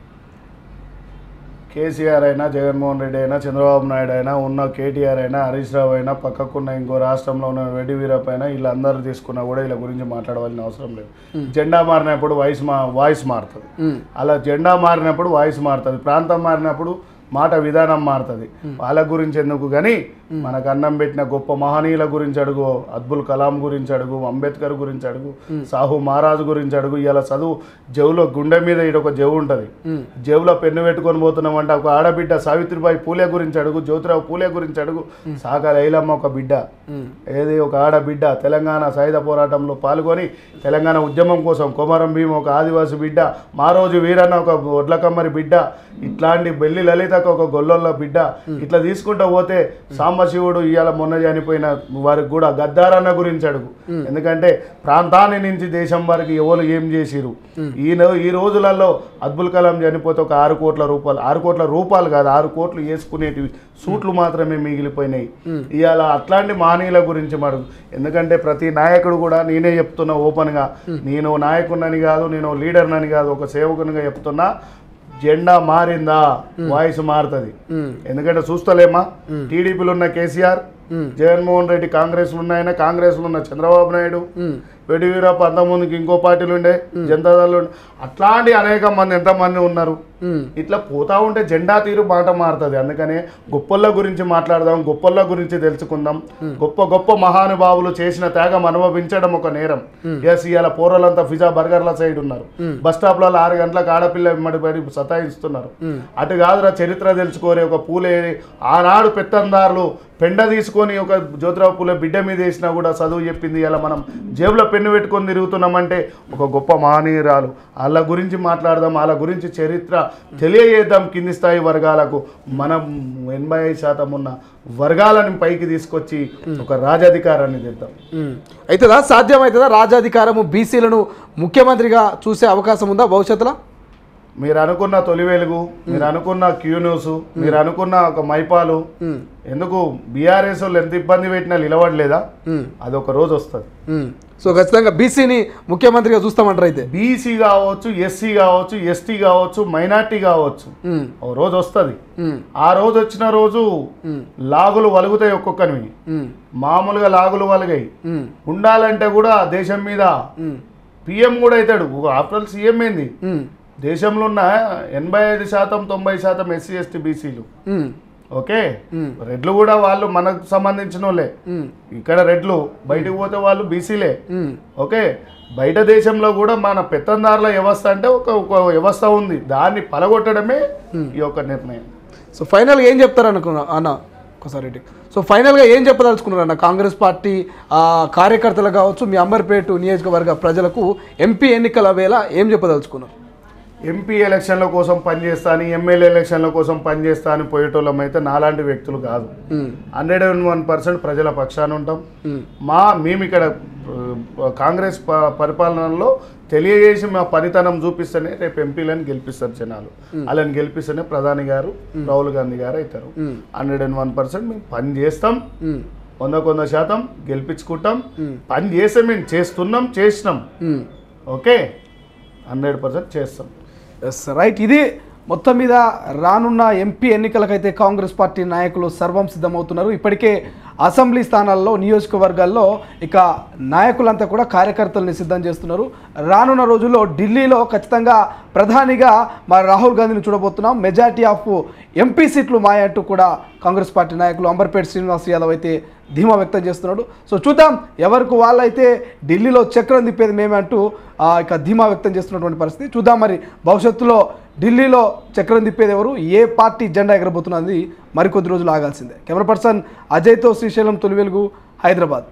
కేసీఆర్ అయినా, జగన్మోహన్ రెడ్డి అయినా, చంద్రబాబు నాయుడు అయినా, ఉన్న కేటీఆర్ అయినా, హరీష్ రావు అయినా, పక్కకున్న ఇంకో రాష్ట్రంలో ఉన్న రెడ్డి వీరప్ప అయినా, వీళ్ళందరూ తీసుకున్నా కూడా వీళ్ళ గురించి మాట్లాడవలసిన అవసరం లేదు. జెండా మారినప్పుడు వాయిస్ మారుతుంది. అలా జెండా మారినప్పుడు వాయిస్ మారుతుంది. ప్రాంతం మారినప్పుడు మాట విధానం మారుతుంది. వాళ్ళ గురించి ఎందుకు కానీ మనకు అన్నం పెట్టిన గొప్ప మహనీయుల గురించి అడుగు, అబ్దుల్ కలాం గురించి అడుగు, అంబేద్కర్ గురించి అడుగు, సాహు మహారాజ్ గురించి అడుగు. ఇలా చదువు జేబులో గుండె మీద ఒక జేబు ఉంటుంది, జేబులో పెన్ను పెట్టుకొని పోతున్నామంటే ఒక ఆడబిడ్డ సావిత్రిబాయి పూలే గురించి అడుగు, జ్యోతిరావు పూలే గురించి అడుగు, సాగా లైలమ్మ ఒక బిడ్డ, ఏది ఒక ఆడబిడ్డ తెలంగాణ సాయుధ పోరాటంలో పాల్గొని తెలంగాణ ఉద్యమం కోసం కొమరం భీమ ఒక ఆదివాసి బిడ్డ, మారోజు వీరన్న ఒక ఒడ్లకమ్మరి బిడ్డ, ఇట్లాంటి బెల్లి లలితకు ఒక గొల్లొల్ల బిడ్డ, ఇట్లా తీసుకుంటూ పోతే సాంబశివుడు ఇవాళ మొన్న చనిపోయిన వారికి కూడా గద్దారన్న గురించి అడుగు. ఎందుకంటే ప్రాంతాన్ని నుంచి దేశం వరకు ఎవరు ఏం చేసిరు. ఈ రోజులలో అబ్దుల్ కలాం చనిపోతే ఒక 6 కోట్ల రూపాయలు, 6 కోట్ల రూపాయలు కాదు 6 కోట్లు వేసుకునేటివి సూట్లు మాత్రమే మిగిలిపోయినాయి. ఇవాళ అట్లాంటి మహనీయుల గురించి అడుగు. ఎందుకంటే ప్రతి నాయకుడు కూడా నేనే చెప్తున్నా ఓపెన్గా, నేను నాయకుడినని కాదు, నేను లీడర్నని కాదు, ఒక సేవకునిగా చెప్తున్నా, జెండా మారిందా వాయిస్ మారుతుంది. ఎందుకంటే చూస్తలేమా టీడీపీలో ఉన్న కేసీఆర్, జగన్మోహన్ రెడ్డి కాంగ్రెస్లో ఉన్నాయన, కాంగ్రెస్లో ఉన్న చంద్రబాబు నాయుడు, వెడివీరప్ప అంతకుముందుకి ఇంకో పార్టీలు ఉండే జనతాదళ్, అట్లాంటి అనేక మంది ఎంతమంది ఉన్నారు. ఇట్లా పోతా ఉంటే జెండా తీరు మాట మారుతుంది. అందుకనే గొప్పల గురించి మాట్లాడదాం, గొప్పల గురించి తెలుసుకుందాం. గొప్ప గొప్ప మహానుభావులు చేసిన త్యాగం అనుభవించడం ఒక నేరం. ఎస్ ఇవాళ పోరలంతా పిజ్జా బర్గర్ల సైడ్ ఉన్నారు, బస్ స్టాప్లలో 6 గంటలకు ఆడపిల్ల వెంబడి సతాయిస్తున్నారు. అటు కాదురా చరిత్ర తెలుసుకోరే. ఒక పూలే ఆనాడు పెత్తందారులు పెండ తీసుకొని ఒక జ్యోతిరావు పూలే బిడ్డ మీద వేసినా కూడా చదువు చెప్పింది. ఇలా మనం జేబులో పెన్ను పెట్టుకొని తిరుగుతున్నామంటే ఒక గొప్ప మహనీయురాలు. వాళ్ళ గురించి మాట్లాడదాం, వాళ్ళ గురించి చరిత్ర తెలియజేద్దాం. కింది స్థాయి వర్గాలకు మనం 85% ఉన్న వర్గాలను పైకి తీసుకొచ్చి ఒక రాజాధికారాన్ని తెద్దాం. అవుతుందా, సాధ్యమవుతుందా రాజాధికారము బీసీలను ముఖ్యమంత్రిగా చూసే అవకాశం ఉందా భవిష్యత్తులో? మీరు అనుకున్న తొలి వెలుగు, మీరు అనుకున్న క్యూ న్యూస్, మీరు అనుకున్న ఒక మైపాలు, ఎందుకు బీఆర్ఎస్ వాళ్ళు ఎంత ఇబ్బంది పెట్టినా నిలబడలేదా? అది ఒక రోజు వస్తుంది. సో ఖచ్చితంగా బీసీని ముఖ్యమంత్రిగా చూస్తామంటారు. అయితే బీసీ కావచ్చు, ఎస్సీ కావచ్చు, ఎస్టీ కావచ్చు, మైనార్టీ కావచ్చు, ఒక రోజు వస్తుంది. ఆ రోజు వచ్చిన రోజు లాగులు వలుగుతాయి ఒక్కొక్కరివి. మామూలుగా లాగులు వలిగాయి. ఉండాలంటే కూడా దేశం మీద పిఎం కూడా అవుతాడు. ఆఫ్టర్ ఆల్ సీఎం ఏంది? దేశంలో ఉన్న 85% 90% ఎస్సీ ఎస్టీ బీసీలు. ఓకే, రెడ్లు కూడా వాళ్ళు మనకు సంబంధించిన వాళ్ళే. ఇక్కడ రెడ్లు, బయటకు పోతే వాళ్ళు బీసీలే. ఓకే, బయట దేశంలో కూడా మన పెత్తందారుల వ్యవస్థ అంటే ఒక వ్యవస్థ ఉంది, దాన్ని పలగొట్టడమే ఈ యొక్క నిర్ణయం. సో ఫైనల్గా ఏం చెప్తారు అనుకున్నా అన్న ఒకసారి? సో ఫైనల్గా ఏం చెప్పదలుచుకున్నారు అన్న కాంగ్రెస్ పార్టీ కార్యకర్తలు కావచ్చు, మీ అంబర్పేట నియోజకవర్గ ప్రజలకు ఎంపీ ఎన్నికల వేళ ఏం చెప్పదలుచుకున్నారు? ఎంపీ ఎలక్షన్ల కోసం పనిచేస్తాను, ఎమ్మెల్యే ఎలక్షన్ల కోసం పనిచేస్తాను పోయేటోళ్ళం అయితే నాలాంటి వ్యక్తులు కాదు. 101% ప్రజల పక్షాన ఉంటాం. మేము ఇక్కడ కాంగ్రెస్ పరిపాలనలో తెలియజేసి మా పనితనం చూపిస్తేనే రేపు ఎంపీలను గెలిపిస్తారు జనాలు. వాళ్ళని గెలిపిస్తేనే ప్రధాని గారు రాహుల్ గాంధీ గారు అవుతారు. 101% మేము పని చేస్తాం, 100% గెలిపించుకుంటాం. పని చేస్తే మేము చేసినాం. ఓకే, 100% చేస్తాం. Yes right. ఇది మొత్తం మీద రానున్న ఎంపీ ఎన్నికలకైతే కాంగ్రెస్ పార్టీ నాయకులు సర్వం సిద్ధమవుతున్నారు. ఇప్పటికే అసెంబ్లీ స్థానాల్లో, నియోజకవర్గాల్లో ఇక నాయకులంతా కూడా కార్యకర్తల్ని సిద్ధం చేస్తున్నారు. రానున్న రోజుల్లో ఢిల్లీలో ఖచ్చితంగా ప్రధానిగా మా రాహుల్ గాంధీని చూడబోతున్నాం. మెజారిటీ ఆఫ్ ఎంపీ సీట్లు మాయంటూ కూడా కాంగ్రెస్ పార్టీ నాయకులు అంబర్పేట శ్రీనివాస్ యాదవ్ అయితే ధీమా వ్యక్తం చేస్తున్నాడు. సో చూద్దాం, ఎవరికి వాళ్ళైతే ఢిల్లీలో చక్రం తిప్పేది మేమే అంటూ ఇక ధీమా వ్యక్తం చేస్తున్నటువంటి పరిస్థితి. చూద్దాం మరి భవిష్యత్తులో ఢిల్లీలో చక్రం తిప్పేది ఎవరు, ఏ పార్టీ జెండా ఎగరబోతున్నది మరికొద్ది రోజులు ఆగాల్సిందే. కెమెరా పర్సన్ అజయ్తో శ్రీశైలం, తొలి వెలుగు, హైదరాబాద్.